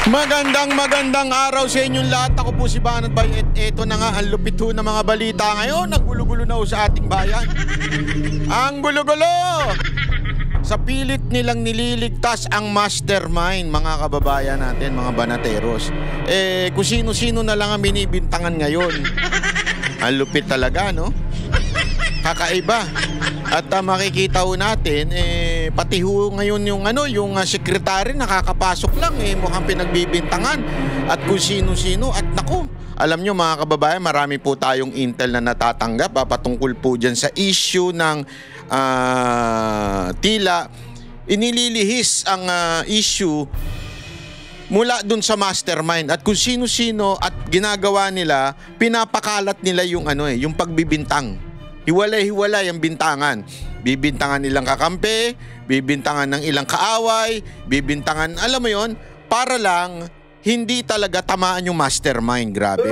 Magandang araw sa inyong lahat. Ako po si Banat Bay at eto na nga ang lupit ho ng mga balita ngayon. Naggulo-gulo na ho sa ating bayan. Ang gulo-gulo! Sa pilit nilang nililigtas ang mastermind, mga kababayan natin, mga banateros. Kung sino-sino na lang ang binibintangan ngayon. Ang lupit talaga, no? Kakaiba. At makikita ho natin, pati ho ngayon yung sekretary nakakapasok lang, mukhang pinagbibintangan. At kung sino-sino, at naku, alam nyo mga kababayan, marami po tayong intel na natatanggap patungkol po dyan sa issue ng tila inililihis ang issue mula dun sa mastermind. At kung sino-sino at ginagawa nila, pinapakalat nila yung pagbibintang. Hiwalay-hiwalay ang bintangan. Bibintangan nilang kakampi, bibintangan ng ilang kaaway, bibintangan, alam mo yon, para lang hindi talaga tamaan yung mastermind. Grabe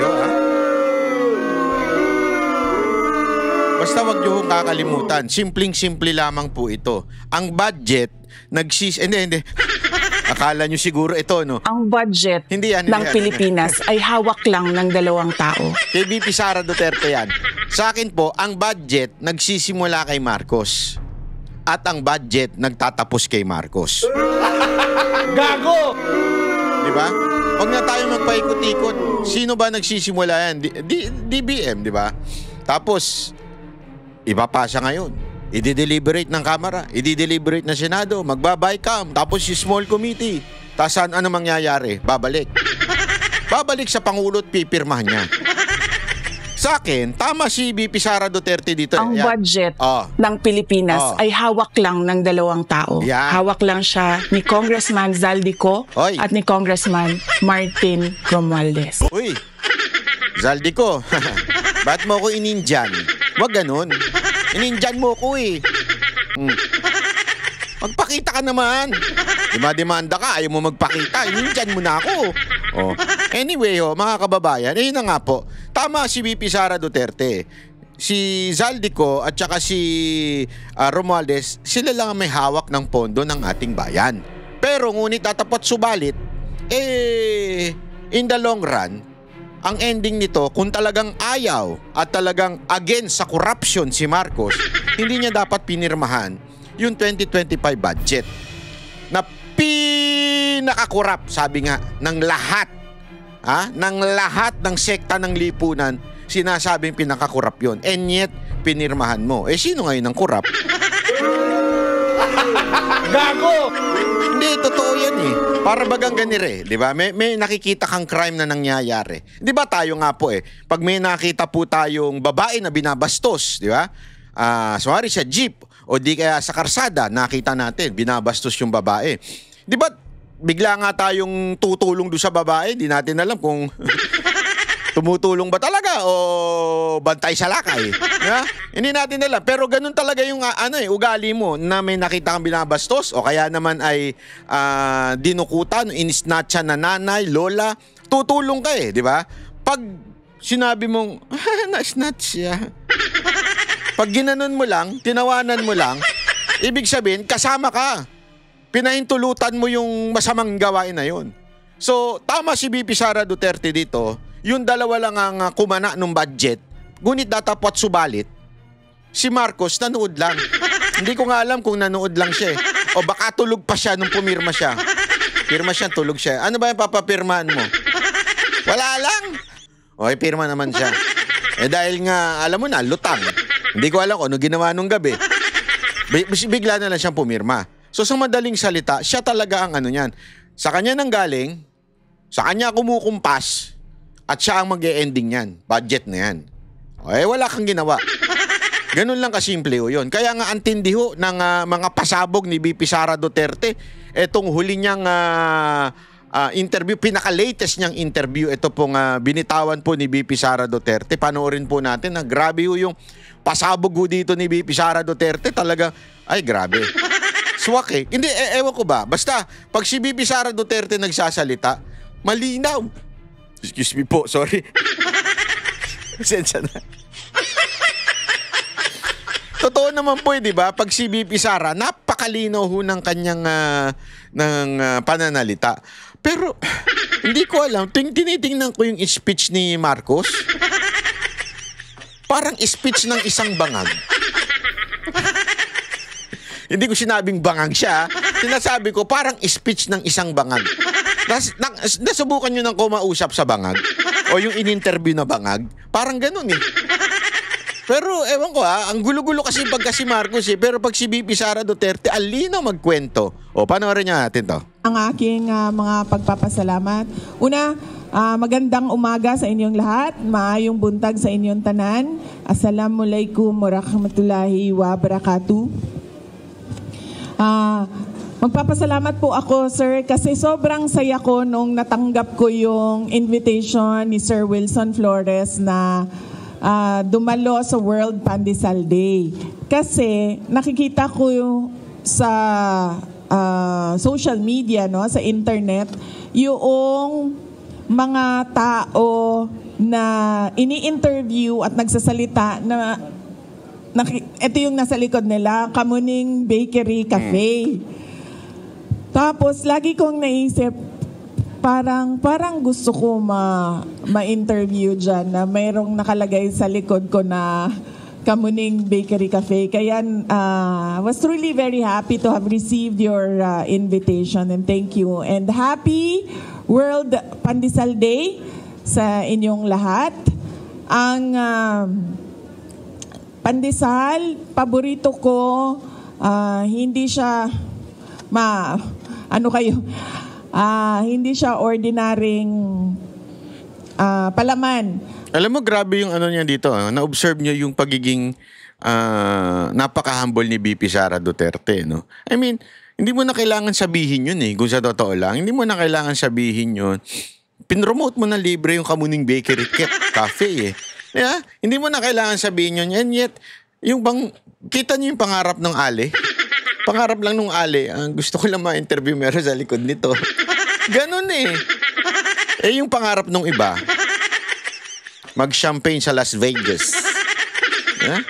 Basta wag niyo kakalimutan, simpleng-simple lamang po ito. Ang budget, hindi. Akala nyo siguro ito, no? Ang budget ng Pilipinas ay hawak lang ng 2 tao. Kay VP Sara Duterte yan. Sa akin po, ang budget nagsisimula kay Marcos. At ang budget nagtatapos kay Marcos. Gago! Diba? Huwag na tayo magpaikot-ikot. Sino ba nagsisimula yan? DBM, diba? Tapos, ipapasa ngayon. I-deliberate ng Kamara, i-deliberate ng Senado, magbabaycam, tapos yung small committee. Tapos ano mangyayari? Babalik sa Pangulo at pipirmahan niya. Sa akin, tama si VP Sara Duterte dito. Ang budget ng Pilipinas ay hawak lang ng 2 tao. Hawak lang siya ni Congressman Zaldico at ni Congressman Martin Romualdez. Uy, Zaldico, ba't mo ko ininjan? Wag ganun. Ininjan mo ko Magpakita ka naman. Demanda ka, ayaw mo magpakita. Ininjan mo na ako. Anyway, mga kababayan, na nga po. Tama si VP Sara Duterte. Si Zaldico at saka si Romualdez, sila lang ang may hawak ng pondo ng ating bayan. Pero ngunit tatapat subalit, in the long run, ang ending nito, kung talagang ayaw at talagang against sa corruption si Marcos, hindi niya dapat pinirmahan yung 2025 budget na pinaka-corrupt, sabi nga, ng lahat. Ng lahat ng sekta ng lipunan, sinasabing pinaka-corrupt yun. And yet, pinirmahan mo. Sino ngayon ang corrupt? Gago! Hindi, totoo yan Para bagang ganire, di ba? May nakikita kang crime na nangyayari. Di ba tayo nga po pag may nakita po tayong babae na binabastos, di ba? Sorry, sa jeep o di kaya sa karsada, nakita natin, binabastos yung babae. Di ba, bigla nga tayong tutulong doon sa babae, di natin alam kung tumutulong ba talaga o bantay sa lakay. Hindi natin alam. Pero ganun talaga yung ugali mo na may nakita kang binabastos o kaya naman ay dinukutan, inisnatcha na nanay, lola, tutulong ka di ba? Pag sinabi mong, na-snatch siya. Pag ginanon mo lang, tinawanan mo lang, ibig sabihin, kasama ka. Pinahintulutan mo yung masamang gawain na yun. So, tama si VP Sara Duterte dito. Yung 2 lang ang kumana ng budget, ngunit datapot subalit, si Marcos nanood lang. Hindi ko nga alam kung nanood lang siya o baka tulog pa siya nung pumirma siya. Pirma siya, tulog siya. Ano ba yung papapirmahan mo? Wala lang. Pirma naman siya. Dahil nga, alam mo na, lutang. Hindi ko alam kung ano ginawa nung gabi. Bigla na lang siyang pumirma. So sa madaling salita, siya talaga ang niyan. Sa kanya nang galing, sa kanya kumukumpas, at siya ang mag-e-ending yan. Budget na yan. Wala kang ginawa. Ganun lang kasimple yun. Kaya nga antindi ng mga pasabog ni VP Sara Duterte, etong huli niyang interview, pinaka-latest niyang interview, ito pong binitawan po ni VP Sara Duterte. Panoorin po natin. Grabe yung pasabog dito ni VP Sara Duterte. Talaga, ay grabe. Swak Hindi, ewan ko ba. Basta, pag si VP Sara Duterte nagsasalita, malinaw. Excuse me po, sorry. Sensya na. Totoo naman po, di ba? Pag si VP Sara, napakalinaw ho ng kanyang pananalita. Pero, hindi ko alam. Tinitingnan ko yung speech ni Marcos. Parang speech ng isang bangag. Hindi ko sinabing bangag siya. Sinasabi ko, parang speech ng isang bangag. Nasubukan nyo nang kumausap sa bangag? O yung in-interview na bangag? Parang ganun eh. Pero ewan ko ang gulo-gulo kasi pagka si Marcos eh. Pero pag si VP Sara Duterte, alino magkwento. O, panoorin niya natin to. Ang aking mga pagpapasalamat. Una, magandang umaga sa inyong lahat. Maayong buntag sa inyong tanan. Assalamualaikum warahmatullahi wabarakatuh. Magpapasalamat po ako, sir, kasi sobrang saya ko nung natanggap ko yung invitation ni Sir Wilson Flores na dumalo sa World Pandesal Day. Kasi nakikita ko sa social media, no, sa internet, yung mga tao na ini-interview at nagsasalita na ito yung nasa likod nila, Kamuning Bakery Cafe. Tapos lagi kong naisip, parang gusto ko ma-interview dyan na mayroong nakalagay sa likod ko na Kamuning Bakery Cafe. Kaya was truly very happy to have received your invitation, and thank you. And happy World Pandesal Day sa inyong lahat. Ang pandesal, paborito ko, hindi siya hindi siya ordinaryong palaman. Alam mo, grabe yung niya dito. Na-observe niyo yung pagiging napaka-humble ni VP Sara Duterte, no? I mean, hindi mo na kailangan sabihin yun eh, kung sa totoo lang. Hindi mo na kailangan sabihin yun. Pinromote mo na libre yung Kamuning Bakery Cafe eh. Yeah? Hindi mo na kailangan sabihin yun. And yet, kita niyo yung pangarap ng Ali? Pangarap lang nung Ali, gusto ko lang ma-interview meron sa likod nito. Ganun eh. Yung pangarap nung iba, mag-champagne sa Las Vegas. Yeah?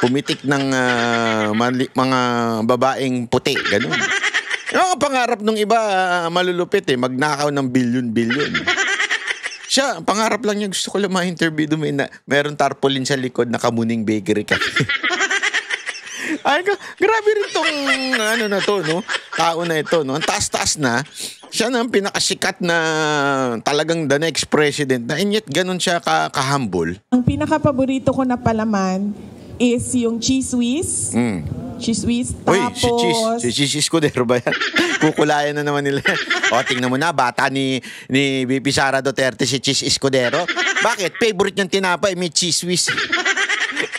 Pumitik ng mga babaeng puti. Ganun. Yung pangarap nung iba, malulupit eh. Magnakaw ng bilyon-bilyon. Siya, pangarap lang niya, gusto ko lang ma-interview doon. Meron tarpaulin sa likod na Kamuning Bakery Cafe. Ay, grabe rin tong no? Tao na ito, no? Ang taas-taas na. Siya na ang pinakasikat na talagang the next president na, and yet ganun siya ka-humble. Ang pinaka-paborito ko na palaman is yung cheese whiz. Cheese whiz. Tapos... Uy, si Cheese Escudero ba yan? Kukulayan na naman nila. O, tingnan mo na, bata ni VP Sara Duterte, si Cheese Escudero. Bakit? Favorite niyang tinapay, may cheese whiz.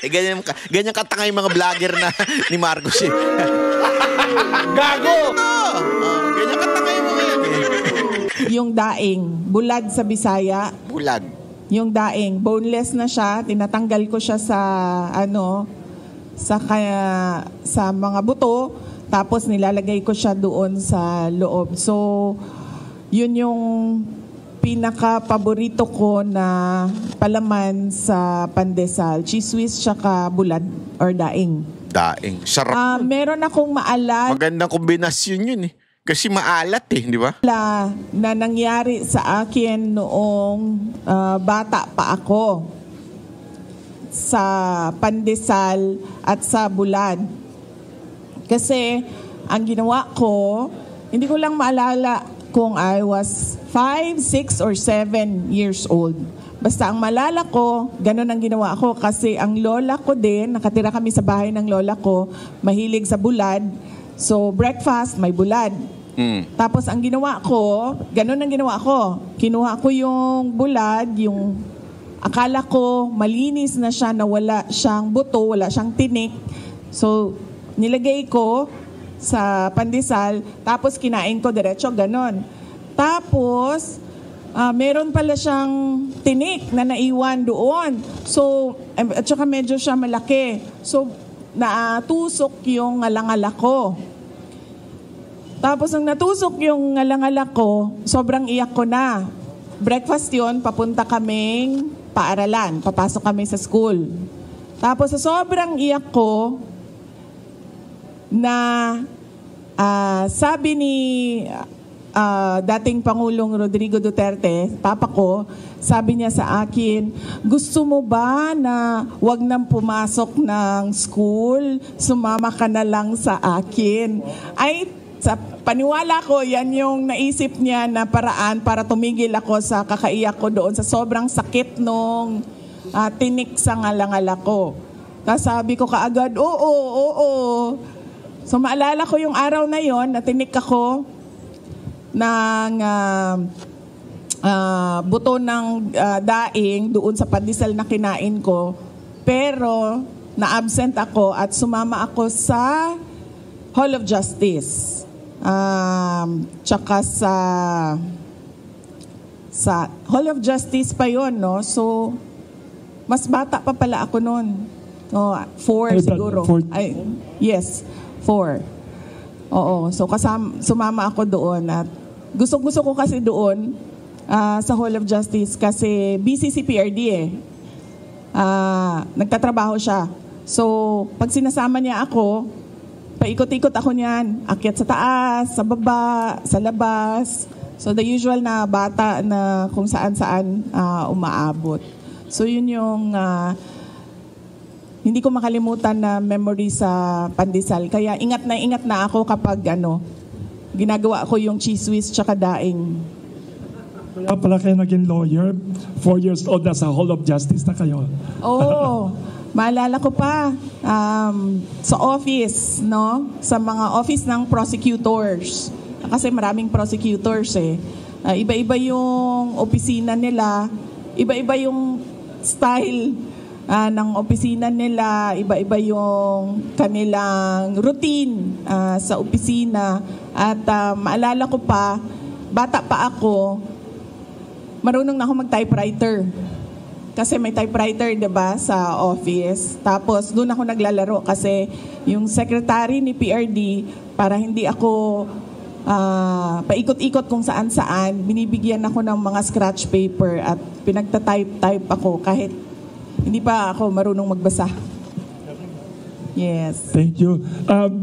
Ganyan katanga yung mga vlogger na ni Marcos eh. Gago! Ganyan katanga yung mga yan eh. Yung daing, bulad sa Bisaya. Bulad. Yung daing, boneless na siya, tinatanggal ko siya sa sa mga buto, tapos nilalagay ko siya doon sa loob. So, yun yung pinaka-paborito ko na palaman sa pandesal. Cheese whiz tsaka bulad or daing. Daing. Sarap. Meron akong maalala. Magandang kombinasyon yun eh. Kasi maalat eh, di ba? Na nangyari sa akin noong bata pa ako sa pandesal at sa bulad. Kasi ang ginawa ko, hindi ko lang maalala kung I was 5, 6, or 7 years old. Basta ang malala ko, ganun ang ginawa ko. Kasi ang lola ko din, nakatira kami sa bahay ng lola ko, mahilig sa bulad. So breakfast, may bulad. Tapos ang ginawa ko, ganun ang ginawa ko. Kinuha ko yung bulad, yung akala ko malinis na siya, na wala siyang buto, wala siyang tinik. So nilagay ko sa pandesal, tapos kinain ko diretso, ganon. Tapos, meron pala siyang tinik na naiwan doon. So, at saka medyo siya malaki. So, natusok yung ngalangala ko. Tapos, nang natusok yung ngalangala ko, sobrang iyak ko na. Breakfast yun, papunta kaming paaralan. Papasok kami sa school. Tapos, sa sobrang iyak ko, na Sabi ni dating Pangulong Rodrigo Duterte, papa ko, sabi niya sa akin, gusto mo ba na wag nang pumasok ng school, sumama ka na lang sa akin? Ay, sa paniwala ko, yan yung naisip niya na paraan para tumigil ako sa kakaiyak ko doon sa sobrang sakit nung tinik sa ngalangala ko. Tapos sabi ko kaagad, oo. So maalala ko yung araw na yon na tinik ako ng buto ng daing doon sa pandesal na kinain ko. Pero na-absent ako at sumama ako sa Hall of Justice. Tsaka sa Hall of Justice pa yon, no? So, mas bata pa pala ako noon. 4 siguro. Yes, 4. Oo, so sumama ako doon at gusto ko kasi doon sa Hall of Justice kasi busy si PRD nagtatrabaho siya. So, pag sinasama niya ako, paikot-ikot ako niyan. Akyat sa taas, sa baba, sa labas. So, the usual na bata na kung saan-saan umaabot. So, yun yung hindi ko makalimutan na memory sa pandesal. Kaya ingat na ako kapag ginagawa ko yung cheese whiz tsaka daing. Kaya pala kayo naging lawyer, 4 years old na sa Hall of Justice na kayo. Oo, maalala ko pa sa office, no? Sa mga office ng prosecutors. Kasi maraming prosecutors iba-iba yung opisina nila, iba-iba yung style ng opisina nila, iba-iba yung kanilang routine sa opisina. At maalala ko pa, bata pa ako, marunong na ako mag-typewriter. Kasi may typewriter, diba, sa office. Tapos doon ako naglalaro kasi yung secretary ni PRD, para hindi ako paikot-ikot kung saan-saan, binibigyan ako ng mga scratch paper at pinagta-type ako kahit hindi pa ako marunong magbasa. Yes. Thank you.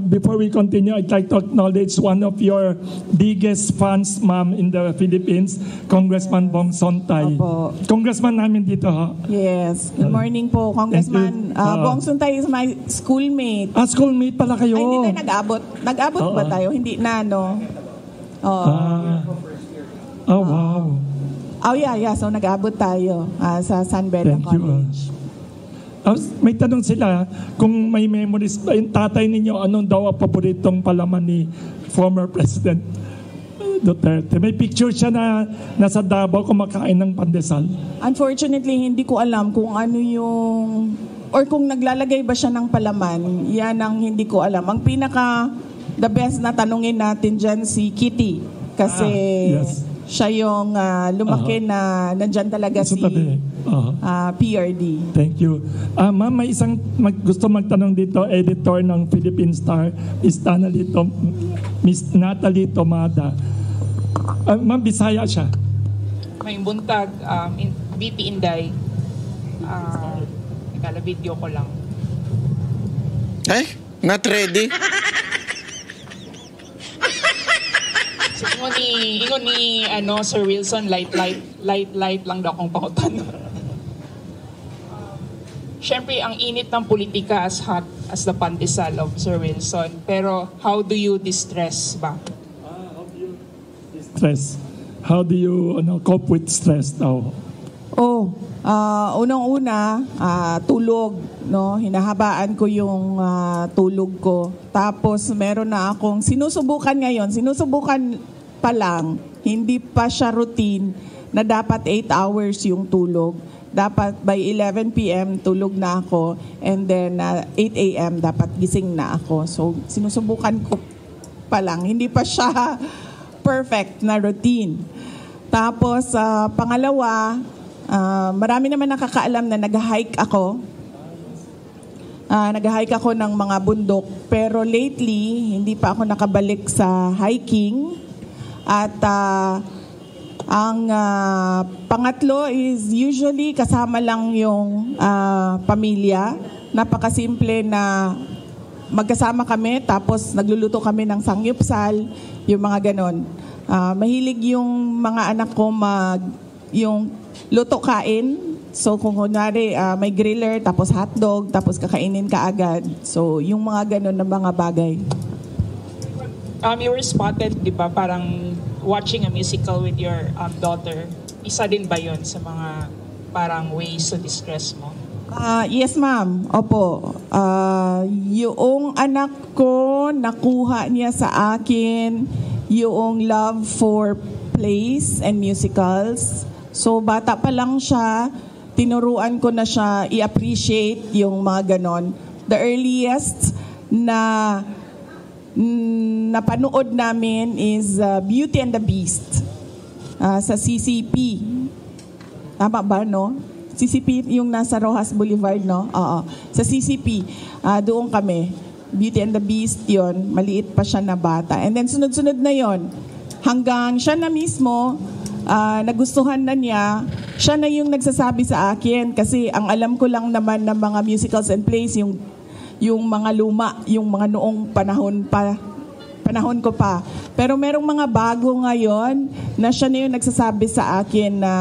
Before we continue, I'd like to acknowledge one of your biggest fans, ma'am, in the Philippines, Congressman Bong Sontay. Opo. Congressman namin dito, ha? Yes. Good morning po, Congressman. Bong Sontay is my schoolmate. Schoolmate pala kayo. Ay, hindi tayo nag-abot. Nag-abot ba tayo? Hindi na, no? Wow. Oh, yeah. So, nag-abot tayo sa San Beda College. May tanong sila kung may memories ba yung tatay ninyo, anong daw ang paboritong palaman ni former President Duterte. May picture siya na nasa Davao kumakain ng pandesal. Unfortunately, hindi ko alam kung ano yung or kung naglalagay ba siya ng palaman. Yan ang hindi ko alam. Ang the best na tanungin natin dyan si Kitty. Kasi yes, siya yung lumaki na nandyan talaga si PRD. Thank you. Ma'am, may isang gusto magtanong dito, editor ng Philippine Star, Miss Natalie Tomada. Ma'am, Bisaya siya. May buntag, BP Inday. Video ko lang. Not ready? So, ingon ni Sir Wilson, light lang daw kung pangutan. Siyempre, ang init ng politika as hot as the pandesal of Sir Wilson. Pero, how do you distress ba? How do you distress? How do you cope with stress daw? Unang-una, tulog, no? Hinahabaan ko yung tulog ko. Tapos meron na akong sinusubukan ngayon. Sinusubukan pa lang, hindi pa siya routine na dapat 8 hours yung tulog. Dapat by 11 p.m. tulog na ako and then 8 a.m. dapat gising na ako. So sinusubukan ko pa lang. Hindi pa siya perfect na routine. Tapos pangalawa, marami naman nakakaalam na nag-hike ako. Nag-hike ako ng mga bundok. Pero lately, hindi pa ako nakabalik sa hiking. At ang pangatlo is usually kasama lang yung pamilya. Napakasimple na magkasama kami, tapos nagluluto kami ng sangyupsal, yung mga ganon. Mahilig yung mga anak ko yung luto kain. So kung kunwari may griller, tapos hotdog, tapos kakainin ka agad. So yung mga ganon na mga bagay. You were spotted, di ba, parang watching a musical with your daughter. Isa din ba yun sa mga parang ways to distress mo? Yes, ma'am. Opo. Yung anak ko, nakuha niya sa akin yung love for plays and musicals. So, bata pa lang siya, tinuruan ko na siya i-appreciate yung mga ganon. The earliest na napanood namin is Beauty and the Beast sa CCP. Tama ba, no? CCP yung nasa Rojas Boulevard, no? Oo. Sa CCP, doon kami. Beauty and the Beast yon, maliit pa siya na bata. And then sunod-sunod na yon, hanggang siya na mismo, nagustuhan na niya, siya na yung nagsasabi sa akin. Kasi ang alam ko lang naman ng mga musicals and plays, yung mga luma, yung mga noong panahon ko pa. Pero merong mga bago ngayon na siya na yung nagsasabi sa akin na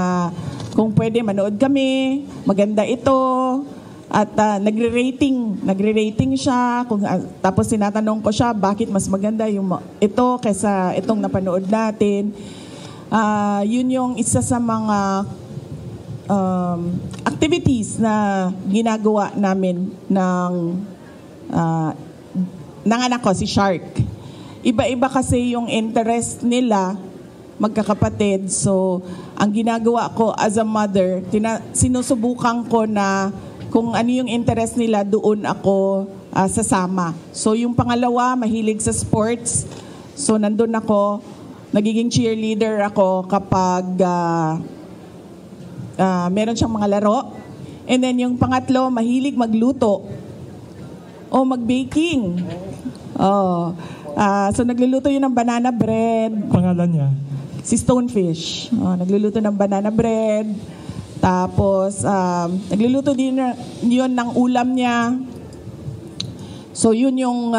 kung pwede manood kami, maganda ito. At nagre-rating siya. Tapos tinatanong ko siya, bakit mas maganda yung ito kaysa itong napanood natin. Yun yung isa sa mga activities na ginagawa namin ng anak ko, si Shark. Iba-iba kasi yung interest nila, magkakapatid. So, ang ginagawa ko as a mother, sinusubukan ko na kung ano yung interest nila, doon ako sasama. So, yung pangalawa, mahilig sa sports. So, nandun ako, nagiging cheerleader ako kapag meron siyang mga laro. And then, yung pangatlo, mahilig magluto o mag-baking. So, nagluluto yun ng banana bread. Pangalan niya? Si Stonefish. Nagluluto ng banana bread. Tapos, nagluluto din yun ng ulam niya. So, yun yung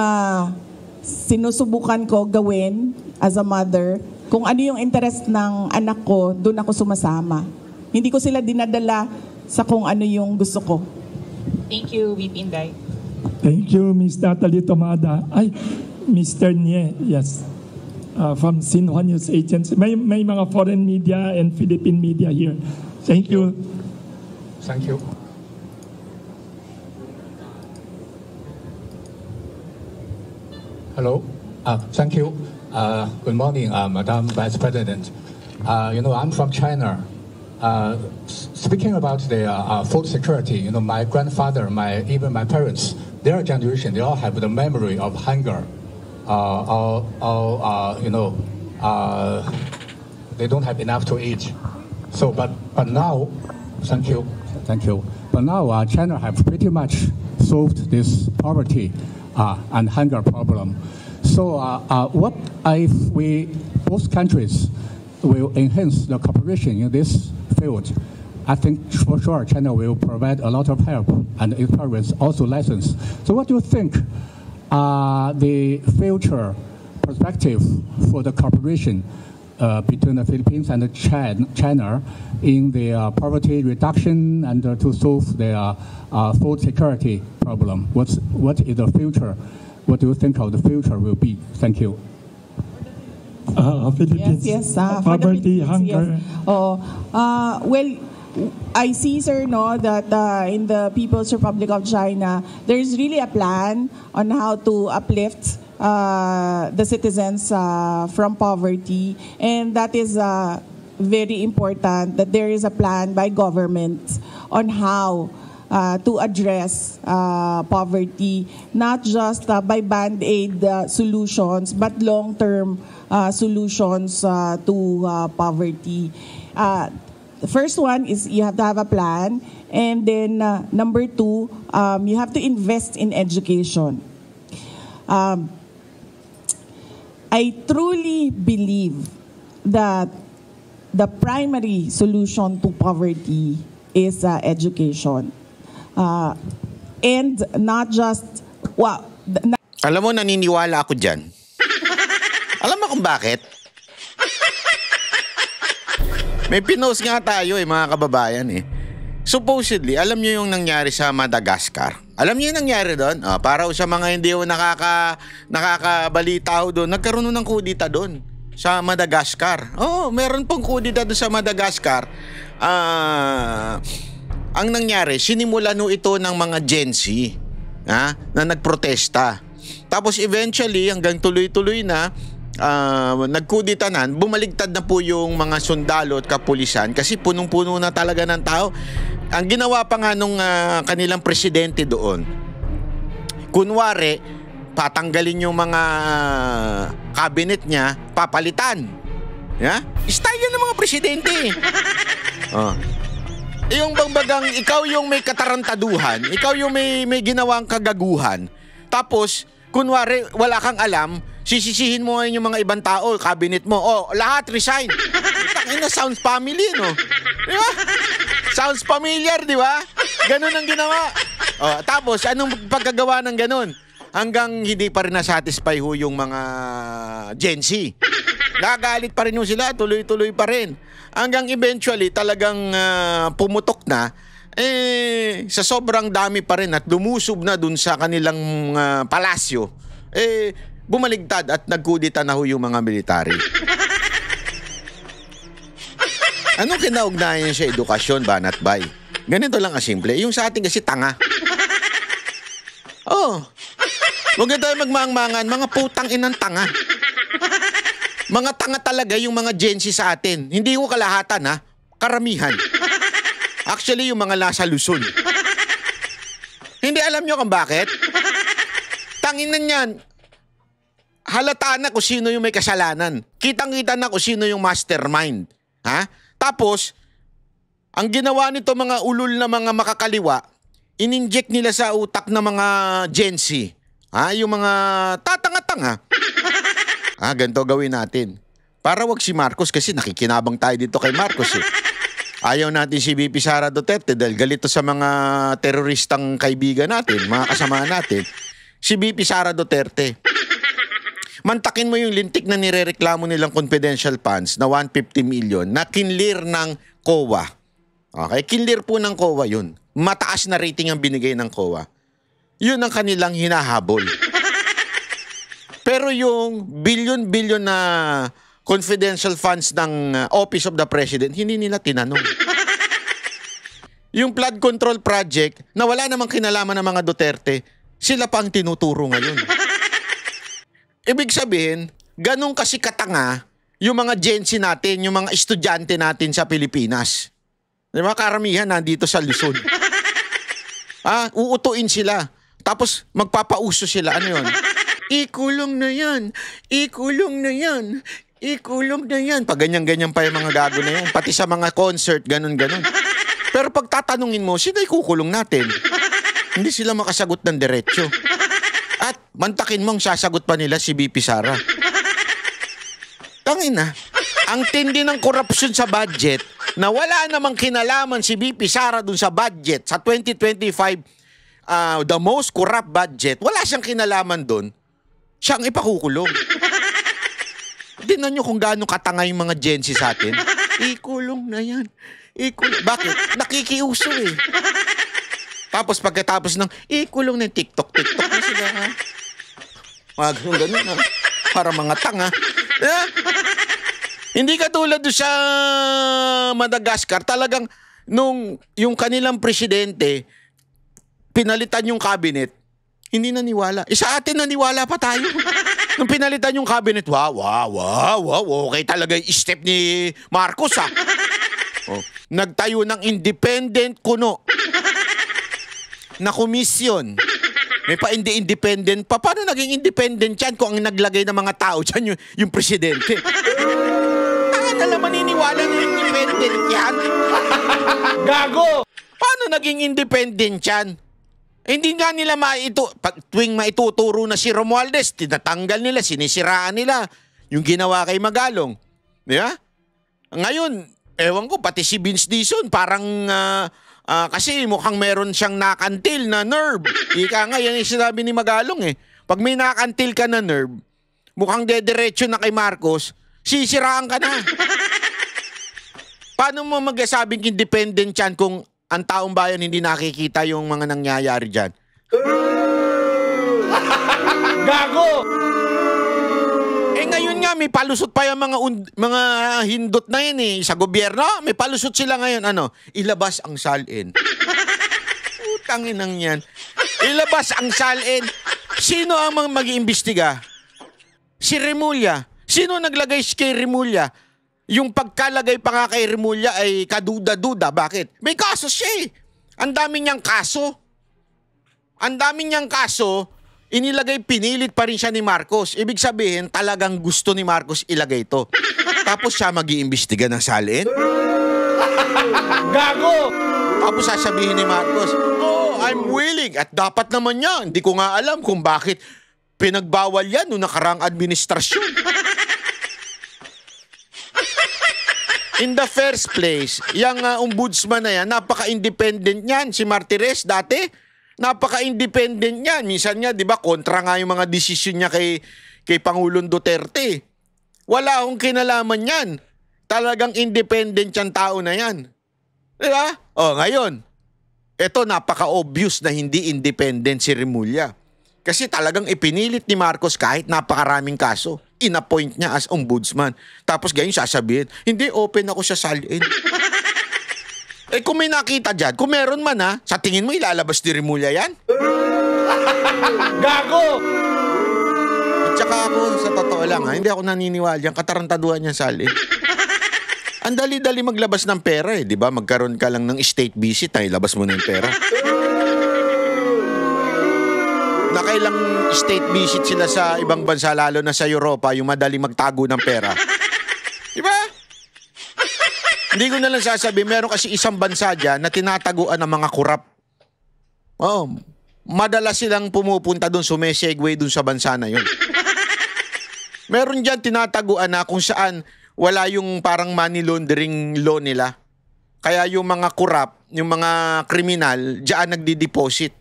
sinusubukan ko gawin as a mother. Kung ano yung interest ng anak ko, doon ako sumasama. Hindi ko sila dinadala sa kung ano yung gusto ko. Thank you, VP Inday. Thank you, Ms. Natalie Tomada. Ay, Mr. Nie, yes. From Xinhua News Agency. May mga foreign media and Philippine media here. Thank you. Thank you. Hello. Thank you. Good morning, Madam Vice President. I'm from China. Speaking about the food security, my grandfather, even my parents, their generation, they all have the memory of hunger. They don't have enough to eat. So, but now, thank you. But now, China have pretty much solved this poverty and hunger problem. So, what if both countries will enhance the cooperation in this field? I think for sure China will provide a lot of help and experience, also lessons. So, what do you think? The future perspective for the cooperation between the Philippines and China in the poverty reduction and to solve the food security problem. What is the future? What do you think of the future will be? Thank you. Philippines, yes, poverty, hunger. Yes. Well, I see, sir, that in the People's Republic of China, there's really a plan on how to uplift the citizens from poverty. And that is very important, that there is a plan by government on how to address poverty, not just by band-aid solutions, but long-term solutions to poverty. The first one is you have to have a plan, and then number two, you have to invest in education. I truly believe that the primary solution to poverty is education. And not just, Alam mo, naniniwala ako dyan. Alam mo kung bakit? May pinost nga tayo mga kababayan Supposedly, alam niyo yung nangyari sa Madagascar. Alam niyo yung nangyari doon? Para sa mga hindi nakakabalita doon, nagkaroon ng kudita doon sa Madagascar. Meron pong kudita doon sa Madagascar. Ang nangyari, sinimulan ito ng mga Gen Z na nagprotesta. Tapos eventually, hanggang tuloy-tuloy na, nagkudita na, bumaligtad na po yung mga sundalo at kapulisan kasi punong-puno na talaga ng tao. Ang ginawa pa nga nung kanilang presidente doon, kunwari, patanggalin yung mga cabinet niya, papalitan. Style yan ng mga presidente. Yung bangbagang ikaw yung may katarantaduhan, ikaw yung may ginawang kagaguhan, tapos kunwari wala kang alam, sisisihin mo ngayon yung mga ibang tao, cabinet mo, lahat resign. Tangina, sounds family, no? Diba? Sounds familiar, di ba? Ganun ang ginawa. Tapos, anong pagkagawa ng ganun? Hanggang hindi pa rin na-satisfy yung mga Gen Z. Nagalit pa rin sila, tuloy-tuloy pa rin. Hanggang eventually, talagang pumutok na, sa sobrang dami pa rin at lumusob na dun sa kanilang palasyo, bumaligtad at nagkudita na yung mga military. Anong kinaugnayan sa edukasyon, Banat Bay? Ganito lang kasimple. Yung sa atin kasi tanga. Huwag na tayo magmangmangan. Mga putang inang tanga. Mga tanga talaga yung mga Gen Z sa atin. Hindi ko kalahatan, karamihan. Actually, yung mga nasa Luzon. Hindi alam nyo kung bakit? Tanginan yan. Halata na kung sino yung may kasalanan. Kitang-kita na kung sino yung mastermind. Tapos, ang ginawa nito mga ulol na mga makakaliwa, in-inject nila sa utak ng mga Gen Z. Yung mga tatanga-tanga. Ganito gawin natin. Para wag si Marcos kasi nakikinabang tayo dito kay Marcos Ayaw natin si VP Sara Duterte dahil galito sa mga teroristang kaibigan natin, mga kasama natin. Si VP Sara Duterte. Mantakin mo yung lintik na nirereklamo nilang confidential funds na 150 million na kinlir ng COA. Okay? Kinlir po ng COA yun. Mataas na rating ang binigay ng COA. Yun ang kanilang hinahabol. Pero yung billion-billion na confidential funds ng Office of the President, hindi nila tinanong. Yung flood control project na wala namang kinalaman ng mga Duterte, sila pa ang tinuturo ngayon. Ibig sabihin, ganun kasi katanga yung mga Gen Z natin, yung mga estudyante natin sa Pilipinas. Di ba? Karamihan nandito sa Luzon. Uutuin sila. Tapos magpapauso sila. Ano yun? Ikulong na yan. Ikulong na yan. Ikulong na yan. Pag ganyan-ganyan pa yung mga gago na yan. Pati sa mga concert, ganun-ganun. Pero pag tatanungin mo, sino ikukulong natin? Hindi sila makasagot ng diretsyo. At mantakin mong sasagot pa nila si VP Sara. Tangina. Ang tindi ng korupsyon sa budget na wala namang kinalaman si VP Sara dun sa budget sa 2025, the most corrupt budget, wala siyang kinalaman dun, siyang ipakukulong. Tingnan nyo kung gaano katanga yung mga Gen Z sa atin. Ikulong na yan. Ikulong. Bakit? Nakikiuso Tapos pagkatapos ng ikulong ng TikTok na sila ganun para mga tanga. Hindi katulad sa Madagascar, talagang nung yung kanilang presidente pinalitan yung cabinet, hindi naniwala. Sa atin naniwala pa tayo. Nung pinalitan yung cabinet, wow, okay talaga yung step ni Marcos Nagtayo ng independent kuno na komisyon. May pa-independent pa. Paano naging independent yan kung ang naglagay ng mga tao dyan yung presidente? Na naman maniniwala na independent yan? Gago! Paano naging independent yan? Hindi nga nila tuwing maituturo na si Romualdez, tinatanggal nila, sinisiraan nila yung ginawa kay Magalong. Diba? Ngayon, ewan ko, pati si Vince Dizon, parang kasi mukhang meron siyang nakantil na nerve. Ika nga, yan yung sinabi ni Magalong Pag may nakantil ka na nerve, mukhang dediretso na kay Marcos, sisiraan ka na. Paano mo magsasabing independent yan kung ang taong bayan hindi nakikita yung mga nangyayari dyan? Gago! Ngayon nga, may palusot pa yung mga hindot na yun eh. Sa gobyerno, may palusot sila ngayon. Ilabas ang salin. Utangin ang yan. Ilabas ang salin. Sino ang mag-iimbestiga? Si Remulla. Sino naglagay kay Remulla? Yung pagkalagay pa nga kay Remulla ay kaduda-duda. Bakit? May kaso siya eh. Ang dami niyang kaso. Inilagay, pinilit pa rin siya ni Marcos. Ibig sabihin, talagang gusto ni Marcos ilagay ito. Tapos siya mag-iimbestiga ng salin? Gago! Tapos sasabihin ni Marcos, oh, I'm willing. At dapat naman yan. Hindi ko nga alam kung bakit pinagbawal yan noong nakarang administrasyon. In the first place, yung ombudsman na yan, napaka-independent yan. Si Martires dati, napaka-independent niyan. Minsan nga, di ba, kontra nga yung mga desisyon niya kay Pangulong Duterte. Wala akong kinalaman yan. Talagang independent yung tao na yan. Di ba? Ngayon, eto napaka-obvious na hindi independent si Remulla. Kasi talagang ipinilit ni Marcos kahit napakaraming kaso. In-appoint niya as ombudsman. Tapos ganyan sasabihin, hindi, open ako sa salin. Kung may nakita dyan, kung meron man sa tingin mo ilalabas ni Remulla yan? Gago! At saka ako, sa totoo lang hindi ako naniniwala dyan, katarantaduhan niya salin. Ang dali-dali maglabas ng pera di ba? Magkaroon ka lang ng state visit, ilabas mo na yung pera. Nakailang state visit sila sa ibang bansa, lalo na sa Europa, yung madali magtago ng pera. Di ba? Hindi ko na lang sasabihin, meron kasi isang bansa dyan na tinataguan ng mga kurap. Madalas silang pumupunta doon, sumesegue doon sa bansa na yun. Meron dyan tinataguan na kung saan wala yung parang money laundering law nila. Kaya yung mga kurap, yung mga kriminal, dyan nagdi-deposit.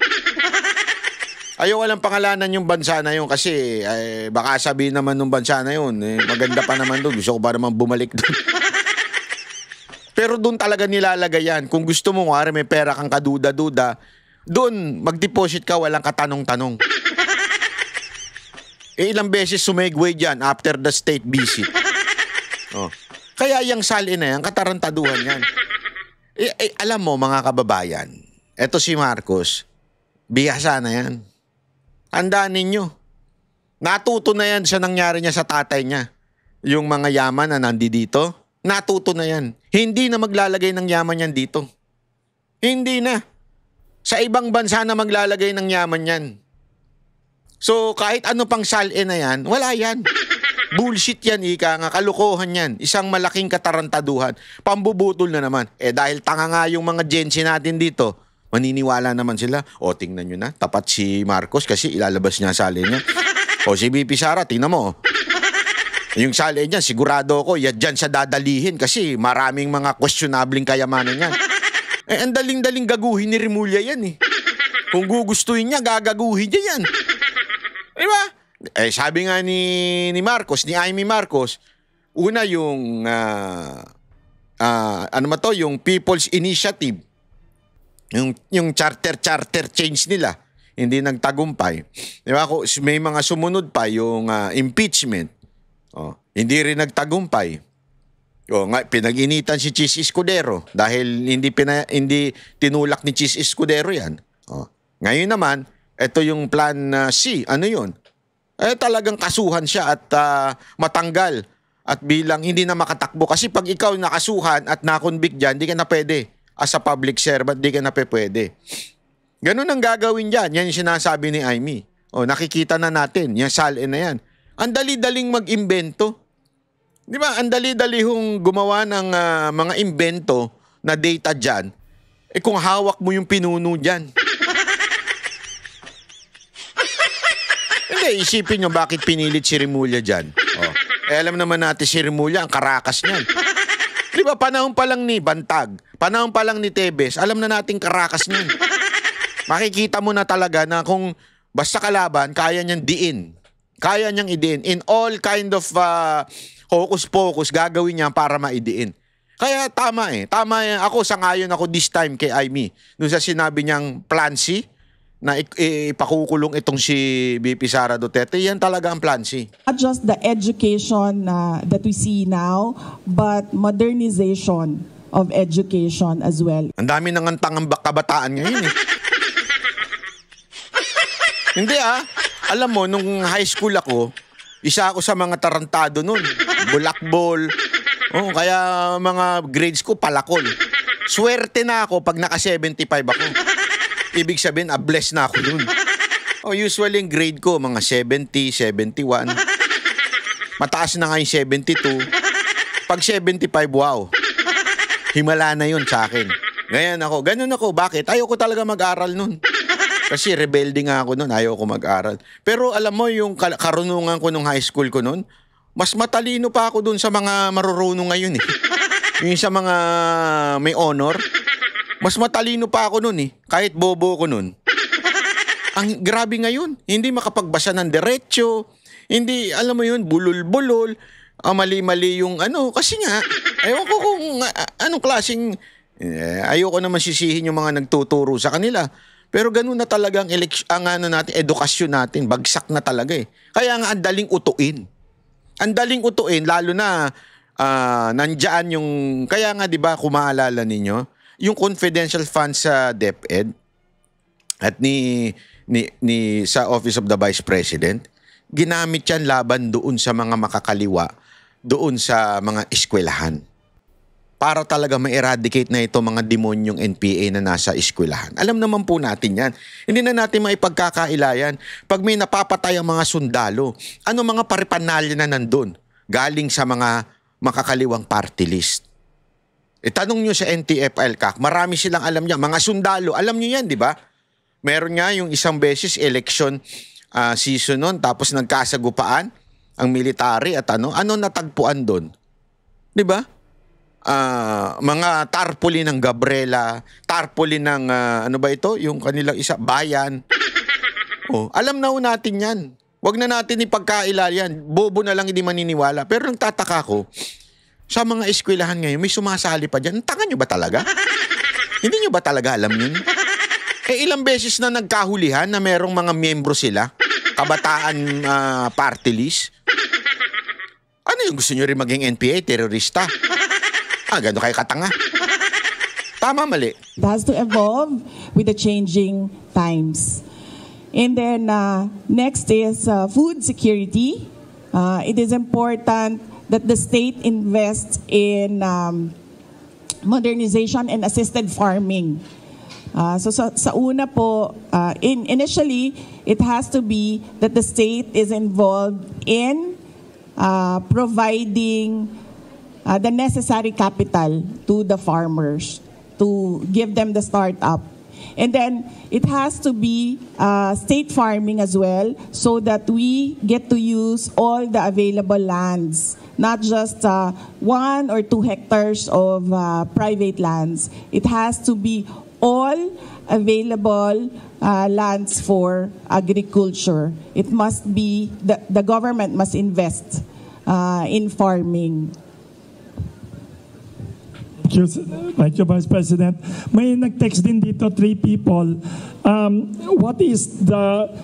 Ayaw walang pangalanan yung bansa na yun kasi baka sabihin naman ng bansa na yun, maganda pa naman doon. Gusto ko pa naman bumalik doon. Pero doon talaga nilalagay yan. Kung gusto mo, may pera kang kaduda-duda, doon, mag-deposit ka, walang katanong-tanong. Ilang beses sumegway dyan after the state visit. Kaya yung salin na yan, katarantaduhan yan. Alam mo, mga kababayan, eto si Marcos, bihasa na yan. Tandaan ninyo. Natuto na yan sa nangyari niya sa tatay niya. Yung mga yaman na nandito, natuto na yan. Hindi na maglalagay ng yaman yan dito. Hindi na. Sa ibang bansa na maglalagay ng yaman yan. So, kahit ano pang salin na yan, wala yan. Bullshit yan, ika nga. Kalukuhan yan. Isang malaking katarantaduhan. Pambubutol na naman. Dahil tanga nga yung mga Gen Z natin dito, maniniwala naman sila. Tingnan nyo na. Tapat si Marcos kasi ilalabas niya salin niya. Si BP Sara, tingnan mo. Yung salin niya, sigurado ako, dyan siya dadalihin kasi maraming mga questionabling kayamanan niyan. Ang daling-daling gaguhin ni Remulla yan Kung gugustuhin niya, gagaguhin niya yan. Diba? Sabi nga ni Marcos, ni Amy Marcos, una yung, yung People's Initiative, yung charter change nila, hindi nagtagumpay. Diba? May mga sumunod pa, yung impeachment. Hindi rin nagtagumpay. Pinag-initan si Chis Escudero dahil hindi tinulak ni Chis Escudero yan. Ngayon naman, ito yung plan C. Ano yun? Talagang kasuhan siya at matanggal at bilang hindi na makatakbo. Kasi pag ikaw nakasuhan at nakonvict dyan, di ka na pwede. As a public servant, di ka na pwede. Ganun ang gagawin dyan. Yan yung sinasabi ni Amy. Nakikita na natin. Yan salin na yan. Ang dali-daling mag-imbento. Di ba? Ang dali-dali hong gumawa ng mga imbento na data dyan. Kung hawak mo yung pinuno dyan. Hindi, isipin nyo bakit pinilit si Remulla dyan. Alam naman natin si Remulla, ang karakas niyan. Di ba? Panahon pa lang ni Bantag, panahon pa lang ni Tebes, alam na natin karakas niyan. Makikita mo na talaga na kung Basta kalaban, kaya niyang diin. Kaya niyang idiin. In all kind of hocus-pocus, gagawin niya para maidiin. Kaya tama eh. Tama eh. Ako, sangayon ako this time kay Aimee. Doon sa sinabi niyang plan C, na ipakukulong itong si VP Sara Duterte, yan talaga ang plan C. Not just the education that we see now, but modernization of education as well. Ang dami nang antang kabataan ngayon eh. Hindi alam mo, nung high school ako, isa ako sa mga tarantado nun. Bulakbol. Kaya mga grades ko palakol. Swerte na ako pag naka 75 ako. Ibig sabihin, blessed na ako dun. Usually yung grade ko, mga 70, 71. Mataas na nga yung 72. Pag 75, wow. Himala na yun sa akin. Ganun ako. Bakit? Ayoko talaga mag-aral nun. Kasi rebelde nga ako nun, ayoko mag-aral. Pero alam mo, yung karunungan ko nung high school ko nun, mas matalino pa ako dun sa mga marurunong ngayon eh. Yung sa mga may honor. Mas matalino pa ako nun eh. Kahit bobo ko nun. Ang grabe ngayon. Hindi makapagbasa ng diretsyo. Hindi, alam mo yun, bulol-bulol. Mali-mali yung Kasi nga, ayaw ko kung anong klaseng... ayoko naman sisihin yung mga nagtuturo sa kanila. Pero ganun na talaga ang natin, edukasyon natin. Bagsak na talaga eh. Kaya nga, ang daling utuin. Ang daling utuin, lalo na nandyan yung... Kaya nga, di ba, kung maalala ninyo, yung confidential funds sa DepEd at ni sa Office of the Vice President, ginamit yan laban doon sa mga makakaliwa, doon sa mga eskwelahan. Para talaga ma-eradicate na ito mga demonyong NPA na nasa eskwelahan. Alam naman po natin yan. Hindi na natin maipagkakailayan. Pag may napapatay ang mga sundalo, ano mga paripanalya na nandun? Galing sa mga makakaliwang party list. Tanong nyo sa NTF-ILCAC, marami silang alam niya. Mga sundalo, alam nyo yan, di ba? Meron nga yung isang beses election season nun, tapos nagkasagupaan ang military at ano natagpuan doon? Di ba? Mga tarpaulin ng Gabriela, tarpaulin ng ano ba ito? Yung kanilang isa, bayan. Alam na ho natin yan. Huwag na natin ipagkailayan. Bobo na lang hindi maniniwala. Pero nagtataka ko, sa mga eskwelahan ngayon, may sumasali pa dyan. Tanga nyo ba talaga? Hindi nyo ba talaga alam yun? Ilang beses na nagkahulihan na merong mga miyembro sila, kabataan party list. Ano yung gusto nyo rin maging NPA, terorista? Gano'n kayo katanga. Tama, mali. It has to evolve with the changing times. And then next is food security. It is important that the state invests in modernization and assisted farming. So sa una po, initially, it has to be that the state is involved in providing the necessary capital to the farmers to give them the startup. And then it has to be state farming as well, so that we get to use all the available lands, not just 1 or 2 hectares of private lands. It has to be all available lands for agriculture. It must be, the government must invest in farming. Thank you, Vice President. May nag-text din dito, 3 people. What is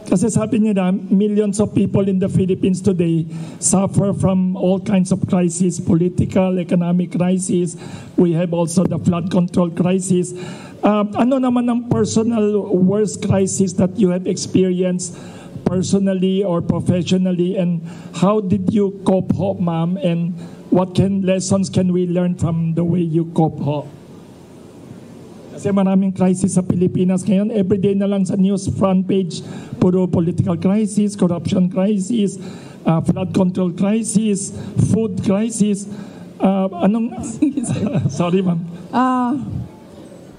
kasi sabi nila, millions of people in the Philippines today suffer from all kinds of crises, political, economic crisis. We have also the flood control crisis. Ano naman ang personal worst crisis that you have experienced personally or professionally, and how did you cope, ma'am, and what lessons can we learn from the way you cope, ho? Kasi maraming crisis sa Pilipinas ngayon. Everyday na lang sa news front page, puro political crisis, corruption crisis, flood control crisis, food crisis. Sorry, ma'am.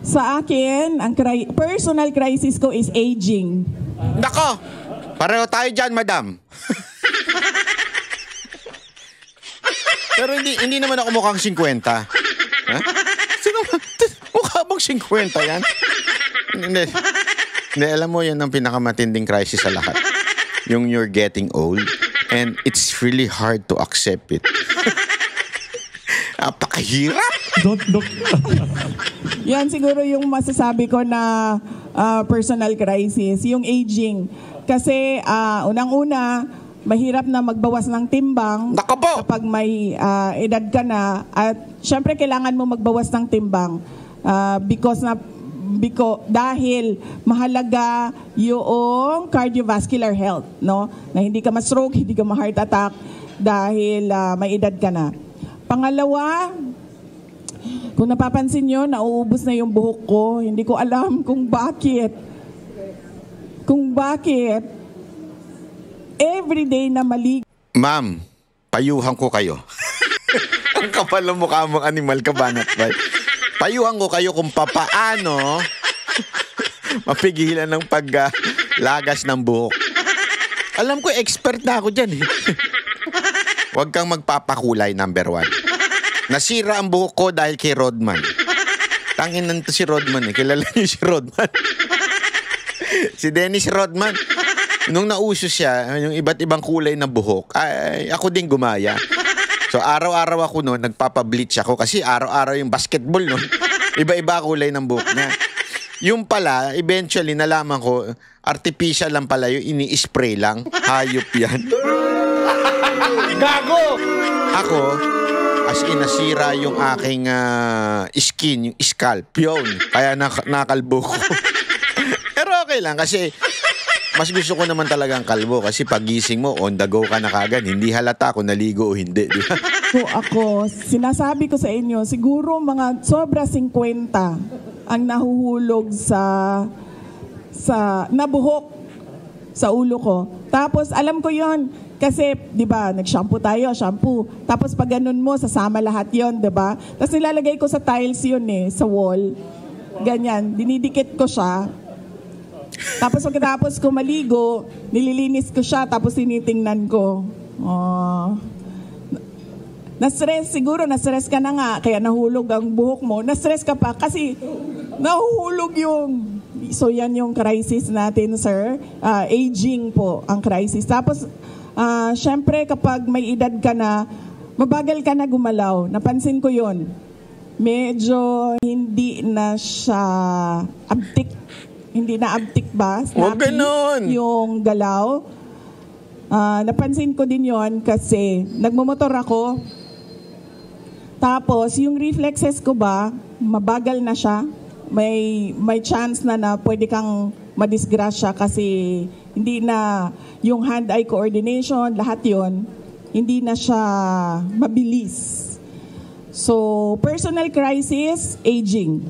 Sa akin, ang personal crisis ko is aging. Nako! Pareho tayo dyan, madam. Pero hindi naman ako mukhang 50. Ha? Mukha bang 50 yan? Hindi. Hindi, alam mo, yan ang pinakamatinding crisis sa lahat. Yung you're getting old and it's really hard to accept it. Napakahirap. Don't look. Yan siguro yung masasabi ko na personal crisis, yung aging. Kasi unang-una, mahirap na magbawas ng timbang kapag may edad ka na. At syempre kailangan mo magbawas ng timbang dahil mahalaga yung cardiovascular health, no? Na hindi ka ma-stroke, hindi ka ma-heart attack dahil may edad ka na. Pangalawa, kung napapansin nyo, nauubos na yung buhok ko. Hindi ko alam kung bakit. Everyday na maligo. Ma'am, payuhan ko kayo. Ang kapal ng mukha mong animal ka, banat ba? Payuhan ko kayo kung papaano mapigilan ng paglagas ng buhok. Alam ko, expert na ako dyan. Huwag kang magpapakulay, number 1. Nasira ang buhok ko dahil kay Rodman. Tanginan to si Rodman. Kilala niyo si Rodman? Si Dennis Rodman. Nung nauso siya, yung iba't ibang kulay ng buhok, ay ako din gumaya. So araw-araw ako noon, nagpapableach ako kasi araw-araw yung basketball noon. Iba-iba kulay ng buhok niya. Yung pala, eventually nalaman ko, artificial lang pala yung ini-spray lang. Hayop yan. Gago! Ako, as in nasira yung aking skin, yung scalp, yun. Kaya nakalbo ko. Pero okay lang kasi mas gusto ko naman talagang kalbo kasi pagising mo, on the go ka na kagad. Hindi halata kung naligo o hindi. Di ba? So ako, sinasabi ko sa inyo, siguro mga sobra 50 ang nahuhulog sa nabuhok sa ulo ko. Tapos alam ko yon kasi, di ba, nag-shampoo tayo, shampoo. Tapos pag ganun mo, sasama lahat yon, di ba? Tapos nilalagay ko sa tiles yun sa wall. Ganyan, dinidikit ko siya. Tapos pagkatapos ko maligo, nililinis ko siya, tapos tinitingnan ko. Na-stress ka na nga, kaya nahulog ang buhok mo. Na-stress ka pa kasi nahuhulog yung... So yan yung crisis natin, sir. Aging po ang crisis. Tapos, syempre kapag may edad ka na, mabagal ka na gumalaw. Napansin ko yon. Medyo hindi na siya abtik. Hindi na abtik ba? Snappy yung galaw. Napansin ko din yon kasi nagmumotor ako. Tapos yung reflexes ko ba, mabagal na siya. May chance na pwede kang madisgrasya kasi hindi na yung hand-eye coordination, lahat yon, hindi na siya mabilis. So, personal crisis, aging.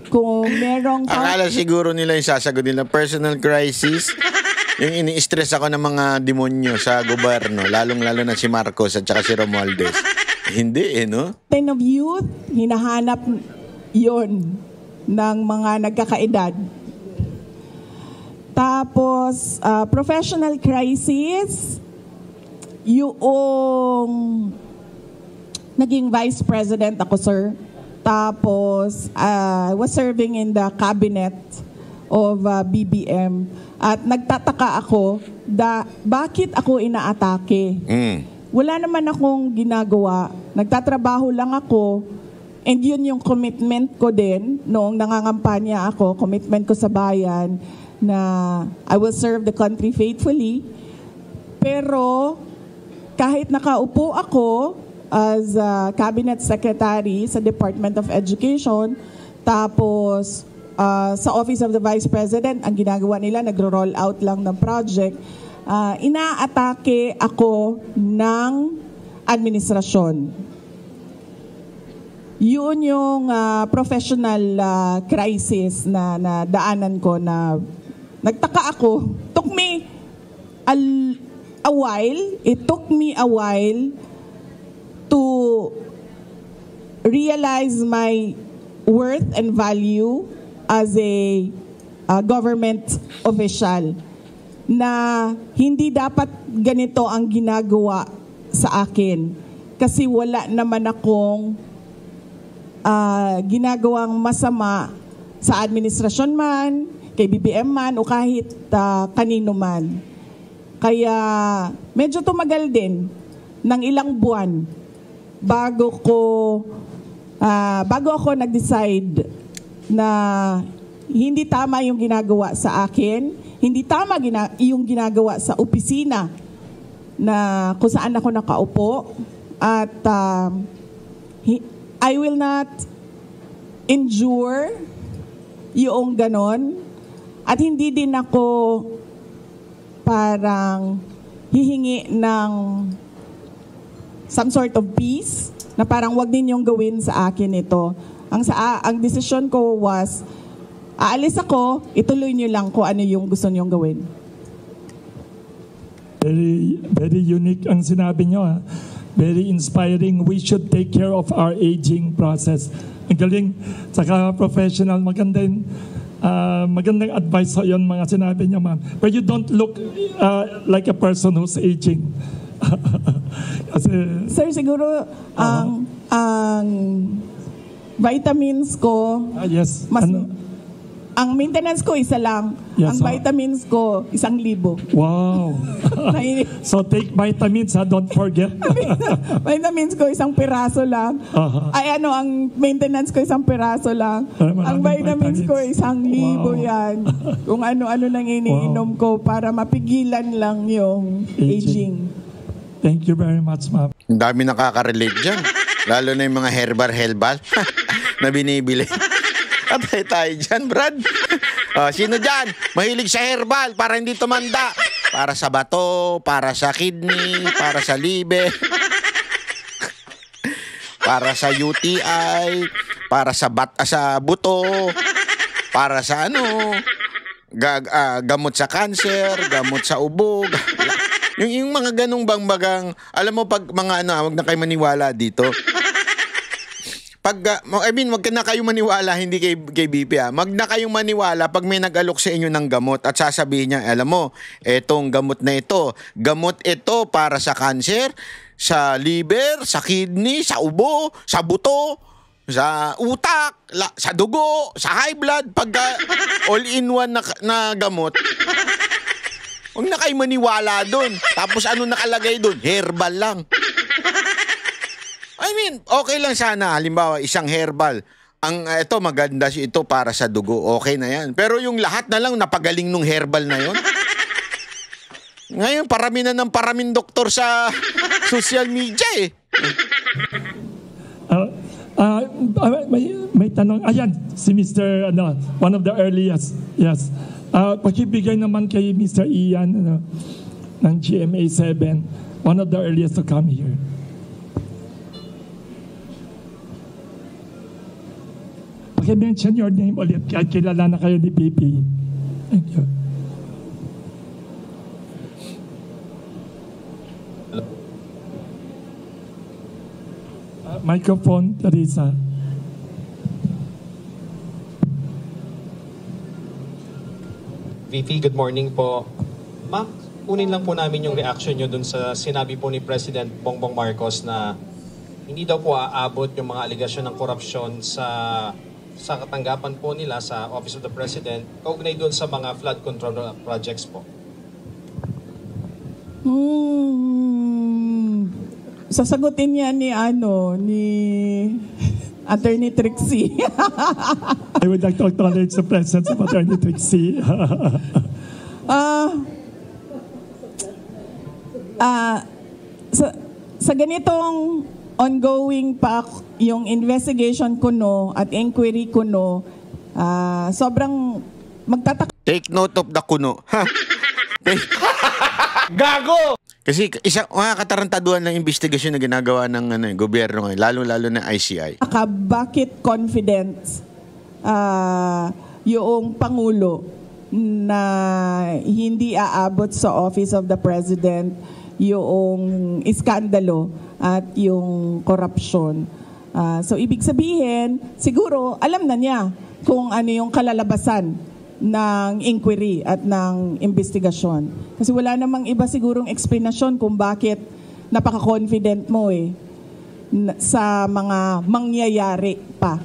Kung merong... Akala siguro nila yung sasagot nila, personal crisis, yung ini-stress ako ng mga demonyo sa gobyerno, lalong-lalo na si Marcos at saka si Romualdez. Hindi no? Kind of youth, hinahanap yon ng mga nagkakaedad. Tapos, professional crisis, yung naging vice president ako, sir. Tapos, I was serving in the cabinet of BBM. At nagtataka ako, bakit ako inaatake? Wala naman akong ginagawa. Nagtatrabaho lang ako. And yun yung commitment ko din noong nangangampanya ako, commitment ko sa bayan na I will serve the country faithfully. Pero kahit nakaupo ako as a cabinet secretary sa Department of Education, tapos sa Office of the Vice President, ang ginagawa nila, nagro-roll out lang ng project, inaatake ako ng administrasyon. Yun yung professional crisis na daanan ko na nagtaka ako. Took me a while. It took me a while to realize my worth and value as a government official na hindi dapat ganito ang ginagawa sa akin kasi wala naman akong ginagawang masama sa administrasyon man, kay BBM man, o kahit kanino man. Kaya medyo tumagal din ng ilang buwan bago ako nag-decide na hindi tama yung ginagawa sa akin, hindi tama yung ginagawa sa opisina na kung saan ako nakaupo, at I will not endure yung ganon, at hindi din ako parang hihingi ng some sort of peace na parang wag ninyong gawin sa akin ito. Ang desisyon ko was, aalis ako, ituloy niyo lang kung ano yung gusto niyong gawin. Very, very unique ang sinabi niyo. Very inspiring. We should take care of our aging process. Ang galing, saka professional, magandang advice sa yun mga sinabi niyo, ma'am. But you don't look like a person who's aging. Kasi, sir, siguro ang vitamins ko, yes. Ang maintenance ko isa lang. Yes, ang vitamins ko 1,000. Wow. So take vitamins, don't forget. Vitamins ko 1 piraso lang. Ay ang maintenance ko 1 piraso lang. Ang vitamins ko 1,000 yan. Kung ano-ano nang iniinom ko para mapigilan lang yung aging. Thank you very much, ma'am. Ang dami nakaka-relate dyan. Lalo na yung mga herbal na binibili. Atay tayo dyan, Brad. Sino dyan? Mahilig sa herbal para hindi tumanda. Para sa bato, para sa kidney, para sa liver, para sa UTI, para sa buto, para sa gamot sa cancer, gamot sa ubo. Yung mga ganong bangbagang, alam mo pag mga wag na kayo maniwala dito. Wag na kayong maniwala, hindi kay BP Wag na kayong maniwala pag may nag-alok sa inyo ng gamot at sasabihin niya, alam mo, etong gamot na ito, gamot ito para sa cancer, sa liver, sa kidney, sa ubo, sa buto, sa utak, sa dugo, sa high blood, pag all-in-one na gamot. Huwag na kayo maniwala doon. Tapos ano nakalagay doon? Herbal lang. Okay lang sana, halimbawa, isang herbal. Ito, maganda ito para sa dugo. Okay na yan. Pero yung lahat na lang napagaling nung herbal na yon. Ngayon, parami na ng paramin doktor sa social media eh. May tanong. Ayan, si Mr. one of the earliest. Yes. Pakibigay naman kay Mr. Ian ng GMA7, one of the earliest to come here. Paki-mention your name ulit kahit kilala na kayo ni PP. Thank you. Microphone, Teresa. VP, good morning po. Ma'am, kunin lang po namin yung reaction nyo dun sa sinabi po ni President Bongbong Marcos na hindi daw po aabot yung mga aligasyon ng korupsyon sa katanggapan po nila sa Office of the President kaugnay doon sa mga flood control projects po. Sasagutin niya ni Attorney Trixie. I would like to acknowledge the presence of Attorney Trixie. Sa ganitong ongoing pa yung investigation ko at inquiry ko sobrang magtataka. Take note of the kuno. Gago! Kasi mga katarantaduhan ng investigasyon na ginagawa ng gobyerno ngayon, lalo-lalo na ICI. Bakit confidence yung Pangulo na hindi aabot sa Office of the President yung iskandalo at yung korupsyon. So ibig sabihin, siguro alam na niya kung ano yung kalalabasan ng inquiry at ng investigasyon. Kasi wala namang iba sigurong explanation kung bakit napaka-confident mo sa mga mangyayari pa.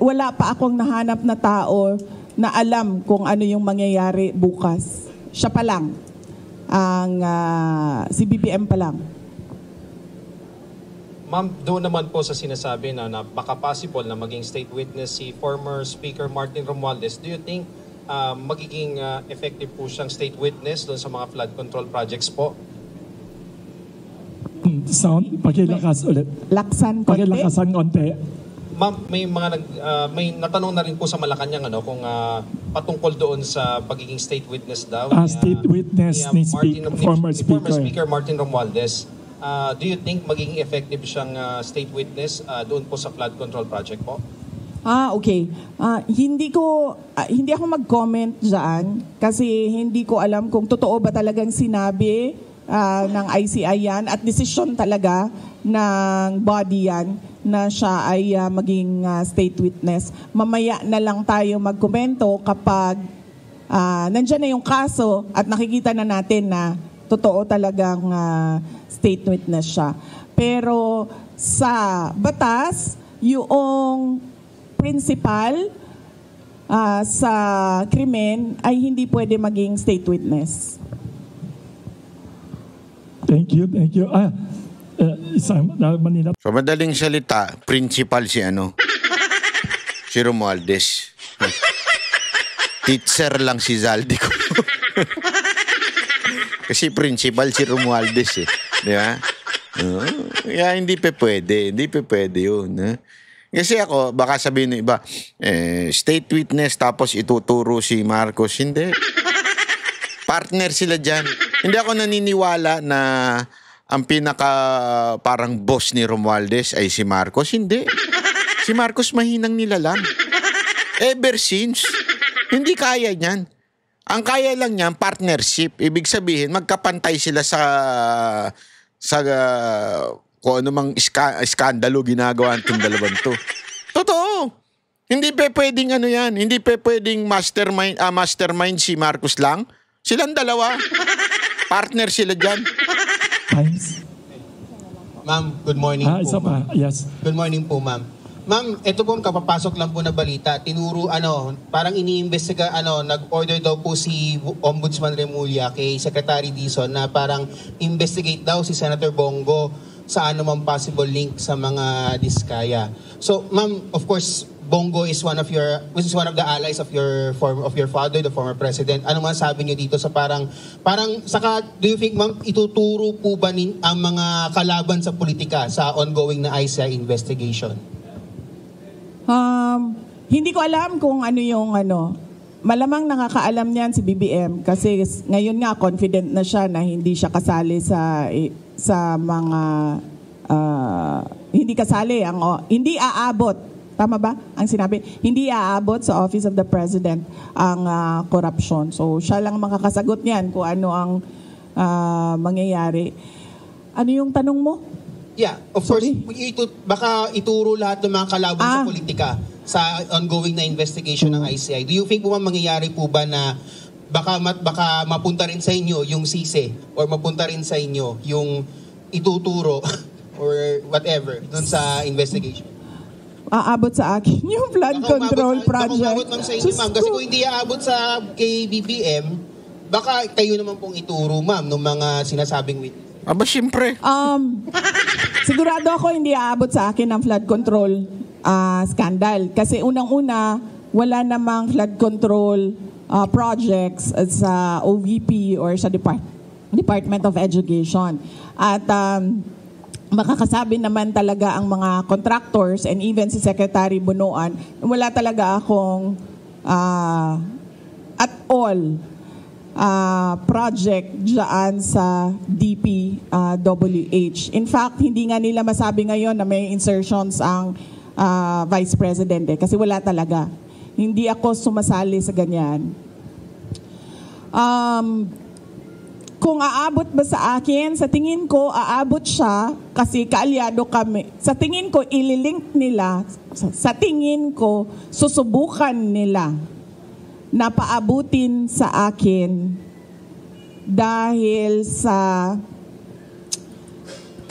wala pa akong nahanap na tao na alam kung ano yung mangyayari bukas. Siya pa lang, si BBM pa lang. Ma'am, doon naman po sa sinasabi na baka possible na maging state witness si former Speaker Martin Romualdez, do you think magiging effective po siyang state witness doon sa mga flood control projects po? Sound, pakilakas ulit. Laksan konti. Pakilakasan konti. Ma'am, may natanong na rin po sa Malacanang kung patungkol doon sa pagiging state witness daw. State witness ni former Speaker Martin Romualdez. Do you think magiging effective siyang state witness doon po sa flood control project po? Okay. Hindi ako mag-comment dyan kasi hindi ko alam kung totoo ba talagang sinabi ng ICI yan at desisyon talaga ng body yan na siya ay maging state witness. Mamaya na lang tayo magkomento kapag nandyan na yung kaso at nakikita na natin na totoo talagang state witness siya. Pero sa batas, yung principal sa krimen ay hindi pwede maging state witness. Thank you. Manila. So madaling salita, principal si si Romualdez. Teacher lang si Zaldico. Kasi principal si Romualdez di ba? Kaya hindi pa pwede yun. Kasi ako, baka sabihin ng iba, state witness tapos ituturo si Marcos. Hindi. Partner sila dyan. Hindi ako naniniwala na ang pinaka parang boss ni Romualdez ay si Marcos. Hindi. Si Marcos mahinang nilalang. Ever since. Hindi kaya niyan. Ang kaya lang niyan, partnership. Ibig sabihin, magkapantay sila sa kung ano mang iskandalo ginagawa ng dalawang to. Totoo. Hindi pa pwedeng yan. Hindi pa pwedeng mastermind si Marcos lang. Silang dalawa. Partner sila dyan. Ma'am, good morning po. Yes. Good morning po, ma'am. Ma'am, ito pong kapapasok lang po na balita. Tinuro, parang iniimbestiga, nag-order daw po si Ombudsman Remulla kay Secretary Dizon na parang investigate daw si Senator Bongo sa anumang possible link sa mga Diskaya. So, ma'am, of course, Bongo is one of the allies of your father, the former president. Ano man sabi niyo dito sa parang saka do you think, ma'am, ituturo po ba ang mga kalaban sa politika sa ongoing na ICI investigation? Hindi ko alam kung ano yung malamang nakakaalam niyan si BBM kasi ngayon nga confident na siya na hindi siya kasali sa mga hindi aabot. Tama ba ang sinabi? Hindi aabot sa Office of the President ang corruption. So siya lang makakasagot niyan kung ano ang mangyayari. Ano yung tanong mo? Yeah, of course, baka ituro lahat ng mga kalaban sa politika sa ongoing na investigation ng ICI. Do you think po mangyayari po ba na baka mapunta rin sa inyo yung sise or mapunta rin sa inyo yung ituturo or whatever dun sa investigation? Aabot sa akin yung flood control project. Baka umabot ma'am sa inyo, ma'am. Kasi kung hindi aabot sa kay BBM, baka kayo naman pong ituro, ma'am, ng mga sinasabing witness. Aba, siyempre. Sigurado ako hindi aabot sa akin ang flood control scandal. Kasi unang-una, wala namang flood control projects sa OVP or sa Department of Education. At makakasabi naman talaga ang mga contractors and even si Secretary Bunuan, wala talaga akong at all project dyan sa DPWH. In fact, hindi nga nila masabi ngayon na may insertions ang Vice President kasi wala talaga. Hindi ako sumasali sa ganyan. Kung aabot ba sa akin, sa tingin ko aabot siya kasi kaalyado kami. Sa tingin ko ililink nila, sa tingin ko susubukan nila na paabutin sa akin dahil sa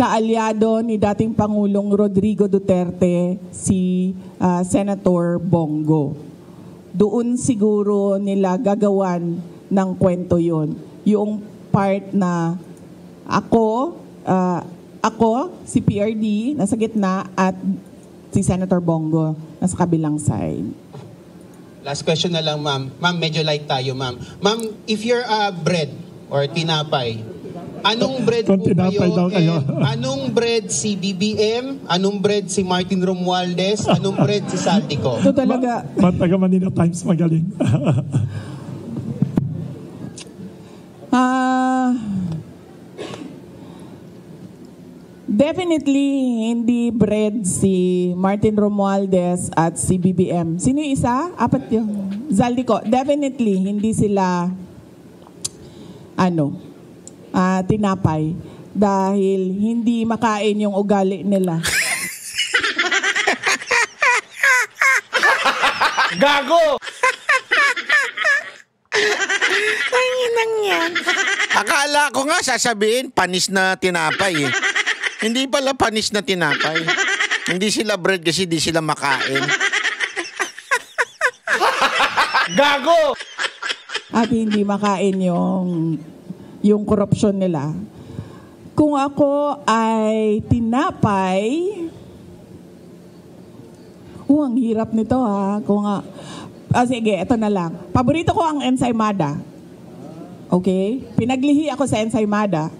kaalyado ni dating Pangulong Rodrigo Duterte, si Senator Bongo. Doon siguro nila gagawan ng kwento yon. Yung part na ako, si PRD, nasa gitna, at si Senator Bongo, nasa kabilang side. Last question na lang, ma'am. Ma'am, medyo light tayo, ma'am. Ma'am, if you're bread or tinapay, anong bread po kayo? Anong bread si BBM? Anong bread si Martin Romualdez? Anong bread si Saldico? Ito talaga. Taga Manila Times magaling. Definitely hindi bread si Martin Romualdez at si BBM. Sino yung isa? Apat yung Zaldico. Definitely hindi sila tinapay dahil hindi makain yung ugali nila. Gago! Ang yan. Akala ko nga sasabihin panis na tinapay eh. Hindi pala panis na tinapay. Hindi sila bread kasi di sila makain. Gago! At hindi makain yung korupsyon nila. Kung ako ay tinapay, ang hirap nito ha. Sige, ito na lang. Paborito ko ang ensaymada. Okay? Pinaglihi ako sa ensaymada.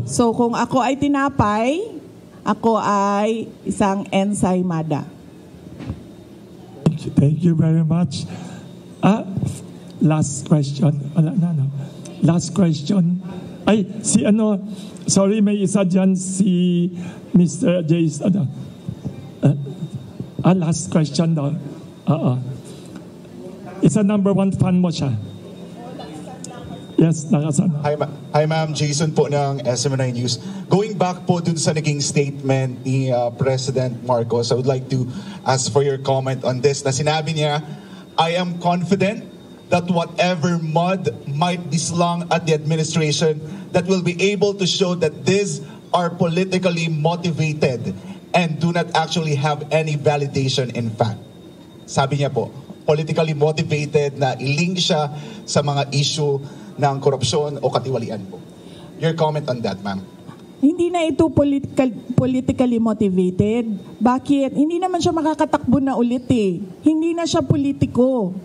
So kung ako ay tinapay, ako ay isang ensaymada. Thank you very much. Last question. Last question. Sorry, may isa dyan si Mr. Jace. Last question daw. Isa number 1 fan mo siya. Yes, nakasama. Hi ma'am, Jason po ng SMNI News. Going back po dun sa naging statement ni President Marcos, I would like to ask for your comment on this. Na sinabi niya, I am confident that whatever mud might be slung at the administration, that will be able to show that these are politically motivated and do not actually have any validation in fact. Sabi niya po, politically motivated na ilink siya sa mga issue ng korupsyon o katiwalian po. Your comment on that, ma'am? Hindi na ito politically motivated. Bakit? Hindi naman siya makakatakbo na ulit eh. Hindi na siya politiko.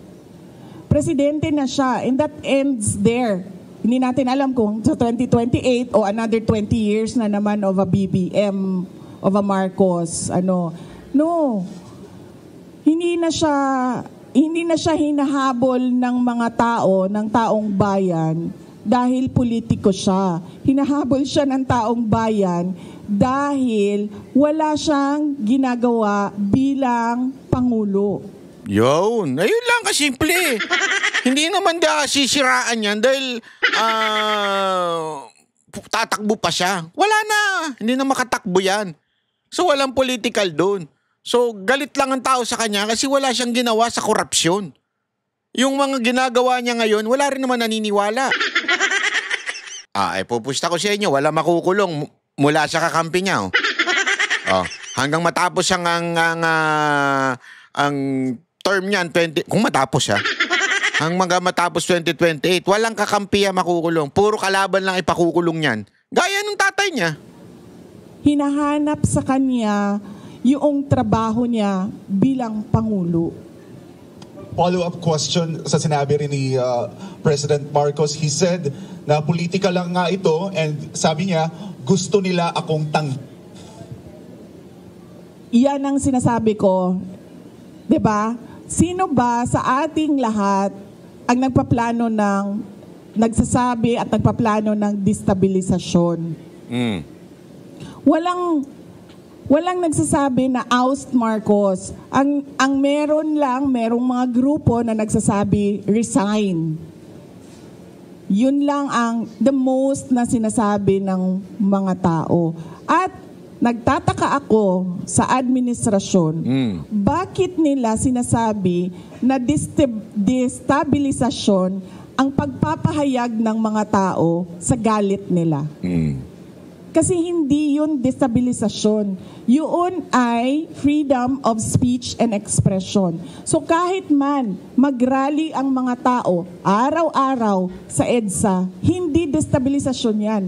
Presidente na siya. And that ends there. Hindi natin alam kung sa 2028 o another 20 years na naman of a BBM, of a Marcos. No. Hindi na siya hinahabol ng mga tao, ng taong bayan dahil politiko siya. Hinahabol siya ng taong bayan dahil wala siyang ginagawa bilang Pangulo. Ayun lang kasimple. Hindi naman sisiraan yan dahil tatakbo pa siya. Wala na. Hindi na makatakbo yan. So walang political doon. So, galit lang ang tao sa kanya kasi wala siyang ginawa sa korupsyon. Yung mga ginagawa niya ngayon, wala rin naman naniniwala. Pupusta ko sa inyo, wala makukulong mula sa kakampi niya. Hanggang matapos ang term niyan, kung matapos hanggang matapos 2028, walang kakampi makukulong. Puro kalaban lang ipakukulong niyan. Gaya nung tatay niya. Hinahanap sa kanya yung trabaho niya bilang Pangulo. Follow-up question sa sinabi rin ni President Marcos. He said na politika lang nga ito and sabi niya, gusto nila akong Iyan ang sinasabi ko. 'Di ba? Sino ba sa ating lahat ang nagsasabi at nagpaplano ng destabilisasyon? Walang nagsasabi na oust Marcos. Ang merong mga grupo na nagsasabi resign. Yun lang ang the most na sinasabi ng mga tao. At nagtataka ako sa administrasyon, bakit nila sinasabi na destabilisasyon ang pagpapahayag ng mga tao sa galit nila? Kasi hindi yun destabilisasyon. Yun ay freedom of speech and expression. So kahit man mag-rally ang mga tao araw-araw sa EDSA, hindi destabilisasyon yan.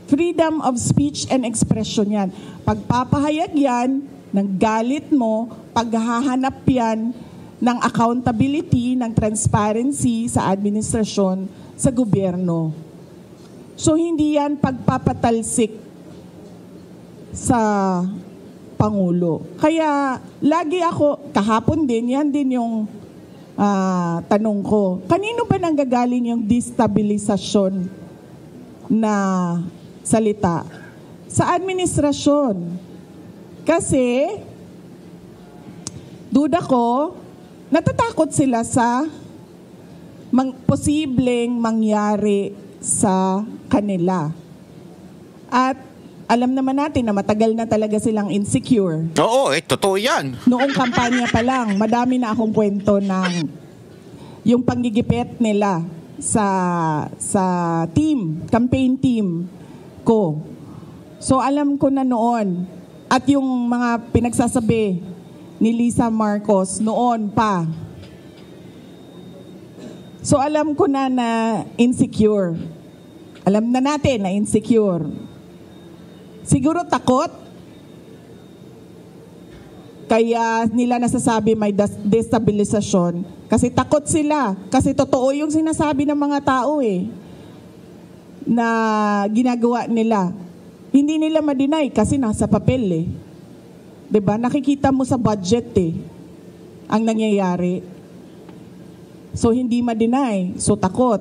Freedom of speech and expression yan. Pagpapahayag yan ng galit mo, paghahanap yan ng accountability, ng transparency sa administrasyon, sa gobyerno. So hindi yan pagpapatalsik sa Pangulo. Kaya lagi ako, kahapon din, yan din yung tanong ko. Kanino ba nanggagaling yung destabilisasyon na salita? Sa administrasyon. Kasi, duda ko, natatakot sila sa posibleng mangyari sa kanila. At alam naman natin na matagal na talaga silang insecure. Oo, totoo yan. Noong kampanya pa lang, madami na akong kwento ng yung panggigipit nila sa team, campaign team ko. So alam ko na noon, at yung mga pinagsasabi ni Lisa Marcos noon pa. So alam ko na insecure. Alam na natin na insecure. Siguro takot. Kaya nila nasasabi may destabilisasyon. Kasi takot sila. Kasi totoo yung sinasabi ng mga tao na ginagawa nila. Hindi nila ma-deny kasi nasa papel 'Di ba? Nakikita mo sa budget ang nangyayari. So hindi ma-deny, so takot.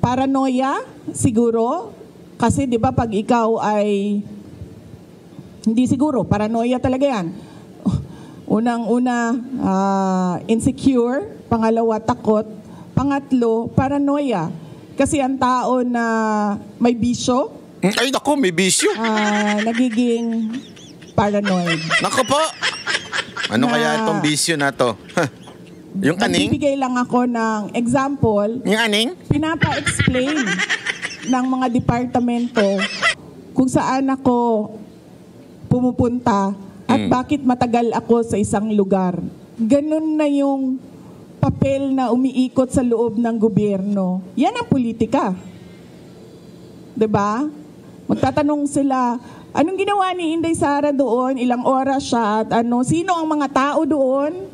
Paranoia siguro kasi 'di ba pag ikaw ay hindi siguro, paranoia talaga 'yan. Unang-una insecure, pangalawa takot, pangatlo paranoia. Kasi ang tao na may bisyo, ay naku, may bisyo. Nagiging paranoid. Naku po. Ano kaya itong bisyo na to? Yung aning? Nagbibigay lang ako ng example. Yung aning? Pinapa-explain ng mga departamento kung saan ako pumupunta at bakit matagal ako sa isang lugar. Ganun na yung papel na umiikot sa loob ng gobyerno. Yan ang politika. 'Di ba? Magtatanong sila, anong ginawa ni Inday Sara doon? Ilang oras siya? At sino ang mga tao doon?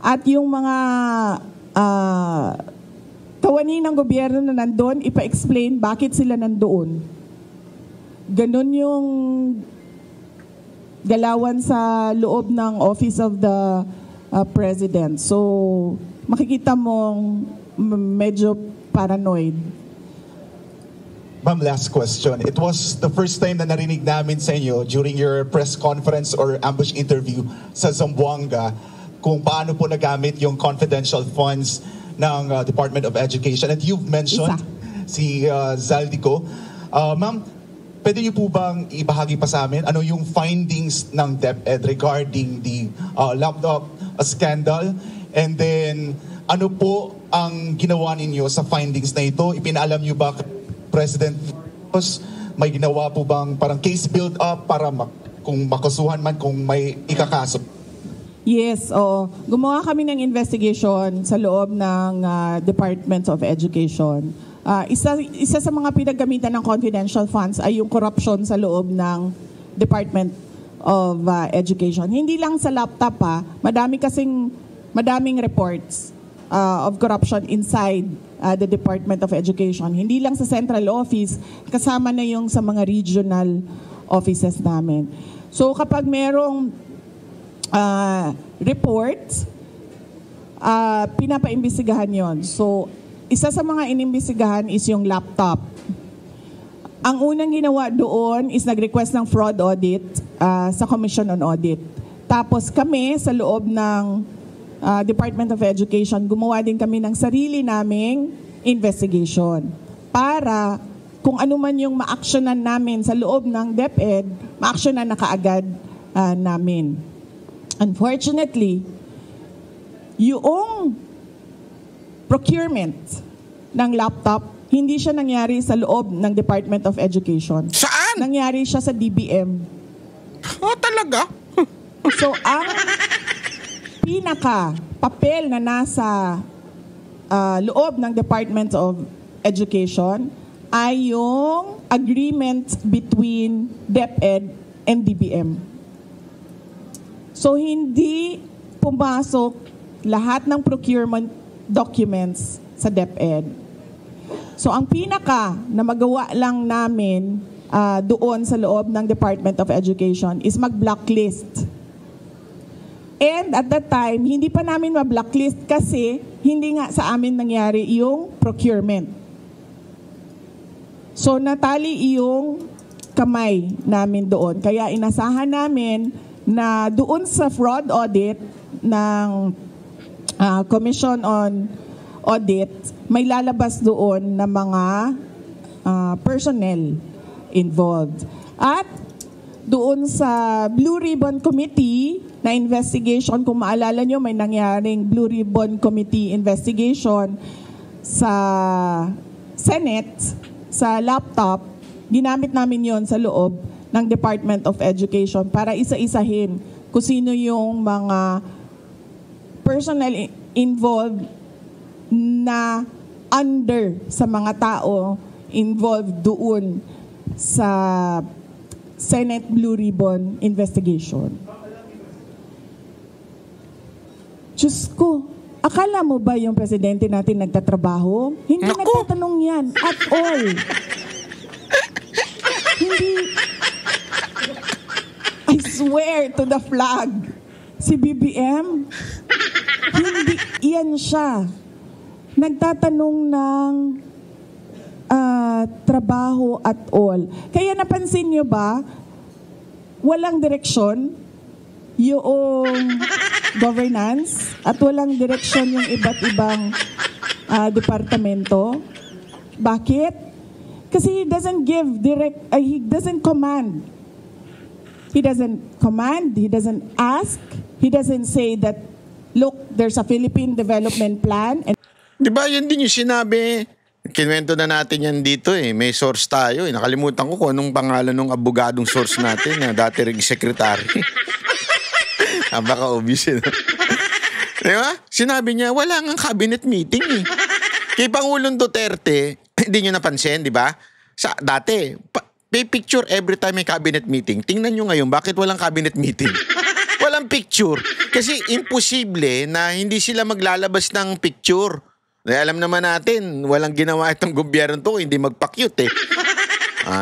At yung mga kawani ng gobyerno na nandun, ipa-explain bakit sila nandoon. Ganon yung galawan sa loob ng Office of the President. So, makikita mong medyo paranoid. Ma'am, last question. It was the first time na narinig namin sa inyo during your press conference or ambush interview sa Zamboanga kung paano po nagamit yung confidential funds ng Department of Education. And you've mentioned si Zaldico. Ma'am, pwede niyo po bang ibahagi pa sa amin ano yung findings ng DepEd regarding the laptop scandal? And then, ano po ang ginawa ninyo sa findings na ito? Ipinaalam niyo ba President Marcos, may ginawa po bang parang case build-up para kung makasuhan man kung may ikakaso? Yes, gumawa kami ng investigation sa loob ng Department of Education. Isa sa mga pinagamitan ng confidential funds ay yung corruption sa loob ng Department of Education. Hindi lang sa laptop madaming reports of corruption inside the Department of Education. Hindi lang sa central office, kasama na yung sa mga regional offices namin. So kapag merong reports, pinapaimbestigahan yon. So isa sa mga inimbestigahan is yung laptop. Ang unang ginawa doon is nag-request ng fraud audit sa Commission on Audit. Tapos kami sa loob ng Department of Education, gumawa din kami ng sarili naming investigation para kung ano man yung ma-actionan namin sa loob ng DepEd, ma-actionan na kaagad namin. Unfortunately, yung procurement ng laptop Hindi siya nangyari sa loob ng Department of Education. Saan? Nangyari siya sa DBM. Oh, talaga? So, ang pinaka-papel na nasa loob ng Department of Education ay yung agreement between DepEd and DBM. So, hindi pumasok lahat ng procurement documents sa DepEd. So, ang pinaka na magawa lang namin doon sa loob ng Department of Education is mag-blacklist. And at that time, hindi pa namin ma-blacklist kasi hindi nga sa amin nangyari yung procurement. So, natali yung kamay namin doon. Kaya inasahan namin na doon sa fraud audit ng Commission on Audit, may lalabas doon na mga personnel involved. At doon sa Blue Ribbon Committee na investigation, kung maalala nyo, may nangyaring Blue Ribbon Committee investigation sa Senate, sa laptop, ginamit namin yon sa loob ng Department of Education para isa-isahin kung sino yung mga personnel involved na under sa mga tao involved doon sa Senate Blue Ribbon investigation. Diyos ko, akala mo ba yung presidente natin nagtatrabaho? Hindi nagtatanong yan at all. Hindi. I swear to the flag, si BBM, hindi yan siya. Nagtatanong ng trabaho at all. Kaya napansin nyo ba, walang direksyon yung governance at walang direksyon yung iba't ibang departamento. Bakit? Kasi he doesn't give he doesn't command. He doesn't command, he doesn't ask, he doesn't say that, look, there's a Philippine development plan. And diba, yan din yung sinabi. Kinuwento na natin yan dito eh. May source tayo eh. Nakalimutan ko kung anong pangalan ng abogadong source natin na dati rin secretary. Baka obvious eh. Diba? Sinabi niya, wala nga cabinet meeting eh. Kay Pangulong Duterte, hindi nyo napansin, di ba? Dati, may picture every time may cabinet meeting. Tingnan nyo ngayon, bakit walang cabinet meeting? Walang picture. Kasi imposible na hindi sila maglalabas ng picture. Alam naman natin, walang ginawa itong gobyerno to, hindi magpa-cute eh.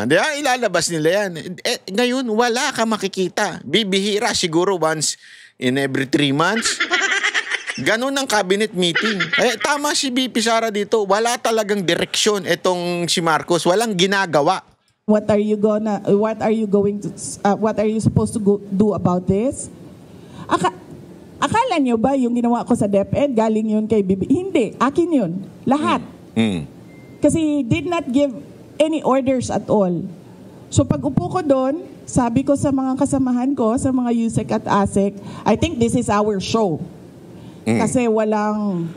Di ba? Ilalabas nila yan. Ngayon, wala ka makikita. Bibihira siguro once in every 3 months. Ganon ang cabinet meeting. Tama si BP Sara dito. Wala talagang direksyon itong si Marcos. Walang ginagawa. What are you supposed to do about this? Akala nyo ba yung ginawa ko sa DepEd, galing yun kay BB? Hindi, akin yun. Lahat. Kasi he did not give any orders at all. So pag upo ko doon, sabi ko sa mga kasamahan ko, sa mga USEC at ASEC, I think this is our show. Kasi walang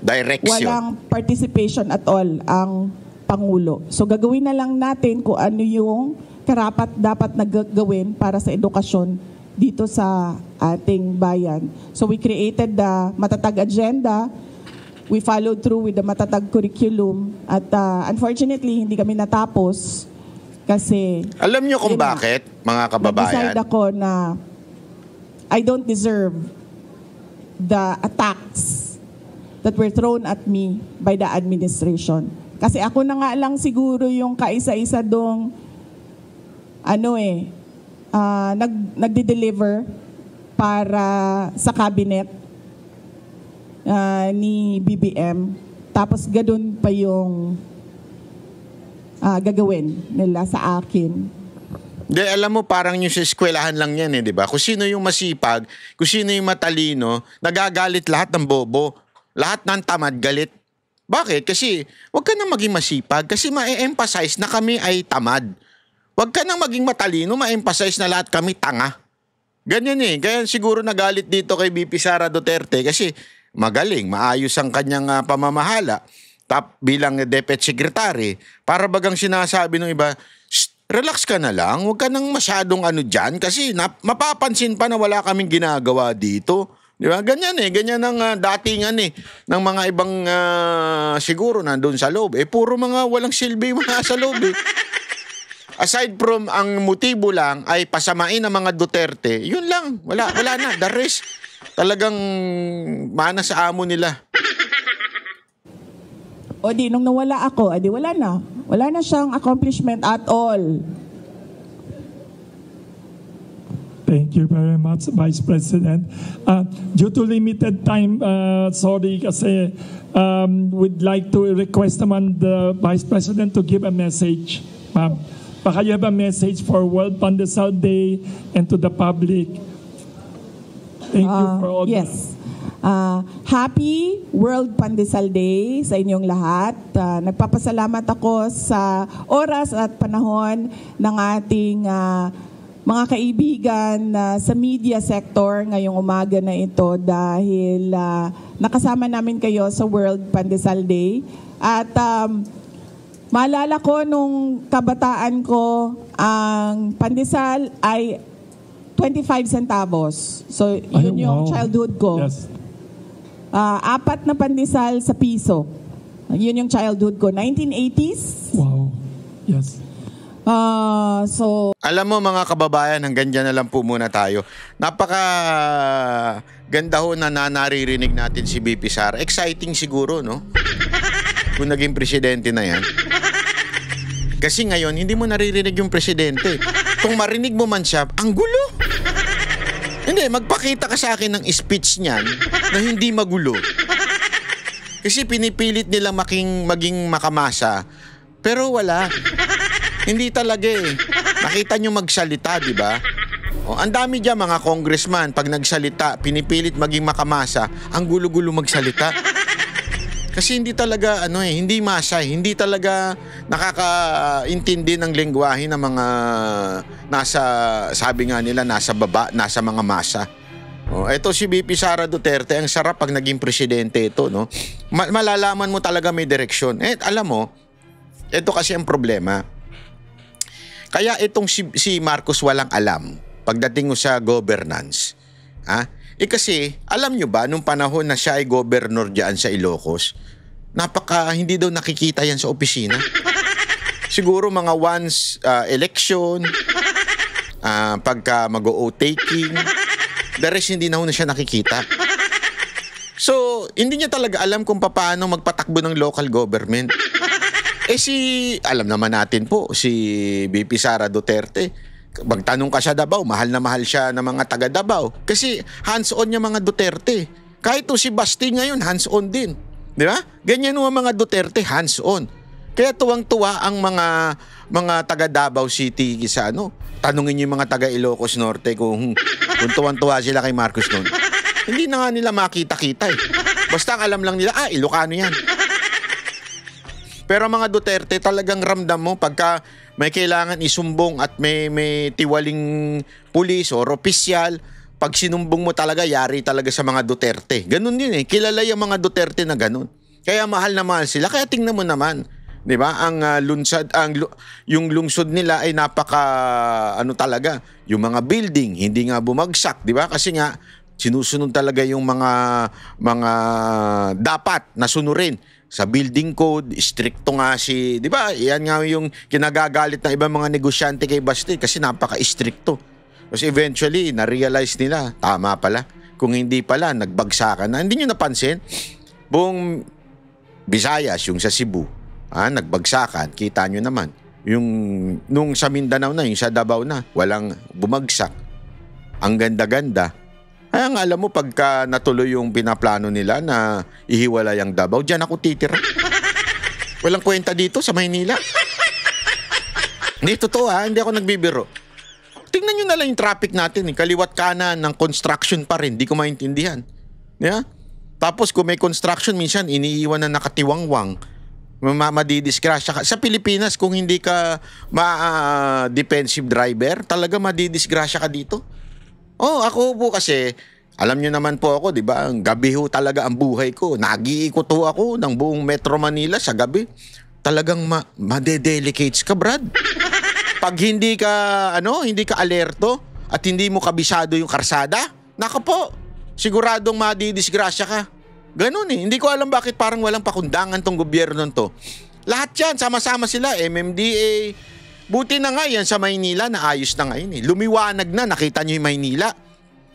direction. Walang participation at all ang Pangulo. So gagawin na lang natin kung ano yung karapat dapat nagagawin para sa edukasyon dito sa ating bayan. So we created the Matatag Agenda. We followed through with the Matatag Curriculum. At unfortunately, hindi kami natapos kasi... Alam nyo kung bakit, mga kababayan? Nag-decide ako na I don't deserve the attacks that were thrown at me by the administration. Kasi ako na nga lang siguro yung kaisa-isa dong nagde-deliver para sa cabinet ni BBM. Tapos gadun pa yung gagawin nila sa akin. Di, alam mo, parang yung sa eskwelahan lang yan eh, di ba? Kung sino yung masipag, kung sino yung matalino, nagagalit lahat ng bobo. Lahat ng tamad, galit. Bakit? Kasi wag ka nang maging masipag kasi ma-emphasize na kami ay tamad. Wag ka nang maging matalino, ma-emphasize na lahat kami tanga. Ganyan eh. Kaya siguro nagalit dito kay BP Sara Duterte kasi magaling, maayos ang kanyang pamamahala. bilang Deputy Secretary, para bagang sinasabi ng iba, relax ka na lang, huwag ka nang masyadong dyan kasi mapapansin pa na wala kaming ginagawa dito. Di ba? Ganyan ganyan ang datingan ng mga ibang siguro nandun sa loob. Puro mga walang silbi mga sa loob Aside from ang motibo lang ay pasamain ang mga Duterte, yun lang, wala na. The rest, talagang mana sa amo nila. O di, nung nawala ako, edi wala na. Wala na siyang accomplishment at all. Thank you very much, Vice President. Due to limited time, sorry kasi we'd like to request naman the Vice President to give a message. Baka you have a message for World Pandesal Day and to the public. Thank you for all yes. Happy World Pandesal Day sa inyong lahat. Nagpapasalamat ako sa oras at panahon ng ating mga kaibigan sa media sector ngayong umaga na ito dahil nakasama namin kayo sa World Pandesal Day. At maalala ko nung kabataan ko, ang pandesal ay 25 centavos. So, yun yung childhood ko. Yes. 4 na pandesal sa piso. Yun yung childhood ko. 1980s. Wow. Yes. Alam mo mga kababayan, hanggang dyan na lang po muna tayo. Napaka ganda ho na naririnig natin si BP Sara. Exciting siguro, no? Kung naging presidente na yan. Kasi ngayon, hindi mo naririnig yung presidente. Kung marinig mo man siya, ang gulo. Hindi, magpakita ka sa akin ng speech niyan na hindi magulo. Kasi pinipilit nilang maging makamasa. Pero wala. Hindi talaga Nakita nyo magsalita, di ba? Ang dami dyan mga congressman, pag nagsalita, pinipilit maging makamasa, ang gulo-gulo magsalita. Kasi hindi talaga, hindi masa, hindi talaga nakakaintindi ng lengguwahe ng mga sabi nga nila, nasa baba, nasa mga masa. Ito si BP Sara Duterte, ang sarap pag naging presidente ito, no? Malalaman mo talaga may direksyon. Alam mo, ito kasi ang problema. Kaya itong si Marcos walang alam pagdating mo sa governance. Kasi, alam nyo ba, nung panahon na siya ay governor dyan sa Ilocos, hindi daw nakikita yan sa opisina. Siguro mga once election, pagka mag-o-taking, the rest hindi na siya nakikita. So, hindi niya talaga alam kung paano magpatakbo ng local government. Alam naman natin po, si BP Sara Duterte, magtanong ka sa Davao, mahal na mahal siya ng mga taga Davao. Kasi hands-on niya mga Duterte. Kahit si Basti ngayon, hands-on din. Di ba? Ganyan ang mga Duterte, hands-on. Kaya tuwang-tuwa ang mga taga Davao City sa tanungin niyo yung mga taga Ilocos Norte kung tuwang-tuwa sila kay Marcos noon. Hindi na nga nila makita-kita Basta ang alam lang nila, Ilocano yan. Pero mga Duterte, talagang ramdam mo pagka may kailangan isumbong at may tiwaling pulis o opisyal, pag sinumbong mo talaga, yari talaga sa mga Duterte. Ganun din Kilala yung mga Duterte na ganun. Kaya mahal na mahal sila. Kaya tingnan mo naman, 'di ba? Ang yung lungsod nila ay napaka talaga, yung mga building hindi nga bumagsak, 'di ba? Kasi nga sinusunod talaga yung mga dapat na sunurin. Sa building code, stricto nga 'di ba? Yan nga yung kinagagalit ng ibang mga negosyante kay Basti kasi napaka-stricto. Kasi eventually, na-realize nila, tama pala. Kung hindi pala, nagbagsakan na. Hindi nyo napansin, buong Visayas, yung sa Cebu, nagbagsakan, kita nyo naman. Yung nung sa Mindanao na, yung sa Davao na, walang bumagsak. Ang ganda-ganda. Kaya nga alam mo, pagka natuloy yung pinaplano nila na ihiwalay ang Davao, dyan ako titira. Walang kwenta dito sa Maynila. Hindi, totoo hindi ako nagbibiro. Tingnan nyo na lang yung traffic natin. Kaliwat kanan ng construction pa rin. Di ko maintindihan. Yeah? Tapos kung may construction, minsan iniiwan na nakatiwangwang. Madidisgrasya ka. Sa Pilipinas, kung hindi ka defensive driver, talaga madidisgrasya ka dito. Ako po kasi, Alam nyo naman po ako, di ba? Gabi ho talaga ang buhay ko. Nag-iikot ho ako ng buong Metro Manila sa gabi. Talagang madedelicates ka, Brad. Pag hindi ka alerto at hindi mo kabisado yung karsada, naka po, siguradong madidisgrasya ka. Ganun eh. Hindi ko alam bakit parang walang pakundangan tong gobyerno to. Lahat yan, sama-sama sila, MMDA. Buti na nga yan sa Maynila, naayos na ngayon eh. Lumiwanag na, nakita nyo yung Maynila.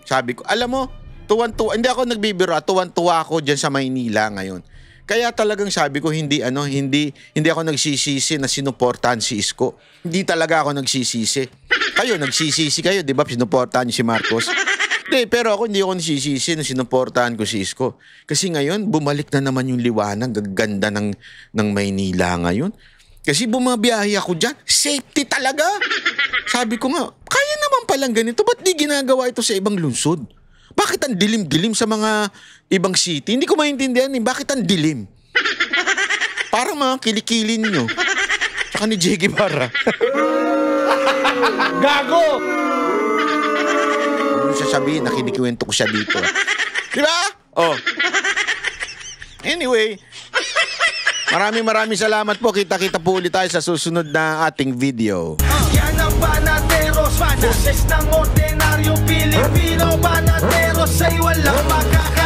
Sabi ko, alam mo, tuwan-tuwa, hindi ako nagbibiro, tuwan-tuwa ako dyan sa Maynila ngayon. Kaya talagang sabi ko, hindi ako nagsisisi na sinuportahan si Isko. Hindi talaga ako nagsisisi. Kayo, nagsisisi kayo, di ba? Sinuportahan niyo si Marcos. Hindi, pero hindi ako nagsisisi na sinuportahan ko si Isko. Kasi ngayon, bumalik na naman yung liwanag, gaganda ng Maynila ngayon. Kasi bumabiyahe ako dyan, safety talaga. Sabi ko nga, kaya naman palang ganito, ba't di ginagawa ito sa ibang lungsod? Bakit ang dilim-dilim sa mga ibang city? Hindi ko maintindihan bakit ang dilim? Parang mga kilikili ninyo. Saka ni J. Guevara. Gago! Huwag mo siya sabihin, nakinikwento ko siya dito. Di ba? Oh. Anyway, maraming salamat po. Kita-kita po ulit tayo sa susunod na ating video. Yan ang Banateros, boses ng ordinaryo Pilipino. Banateros ay walang makaka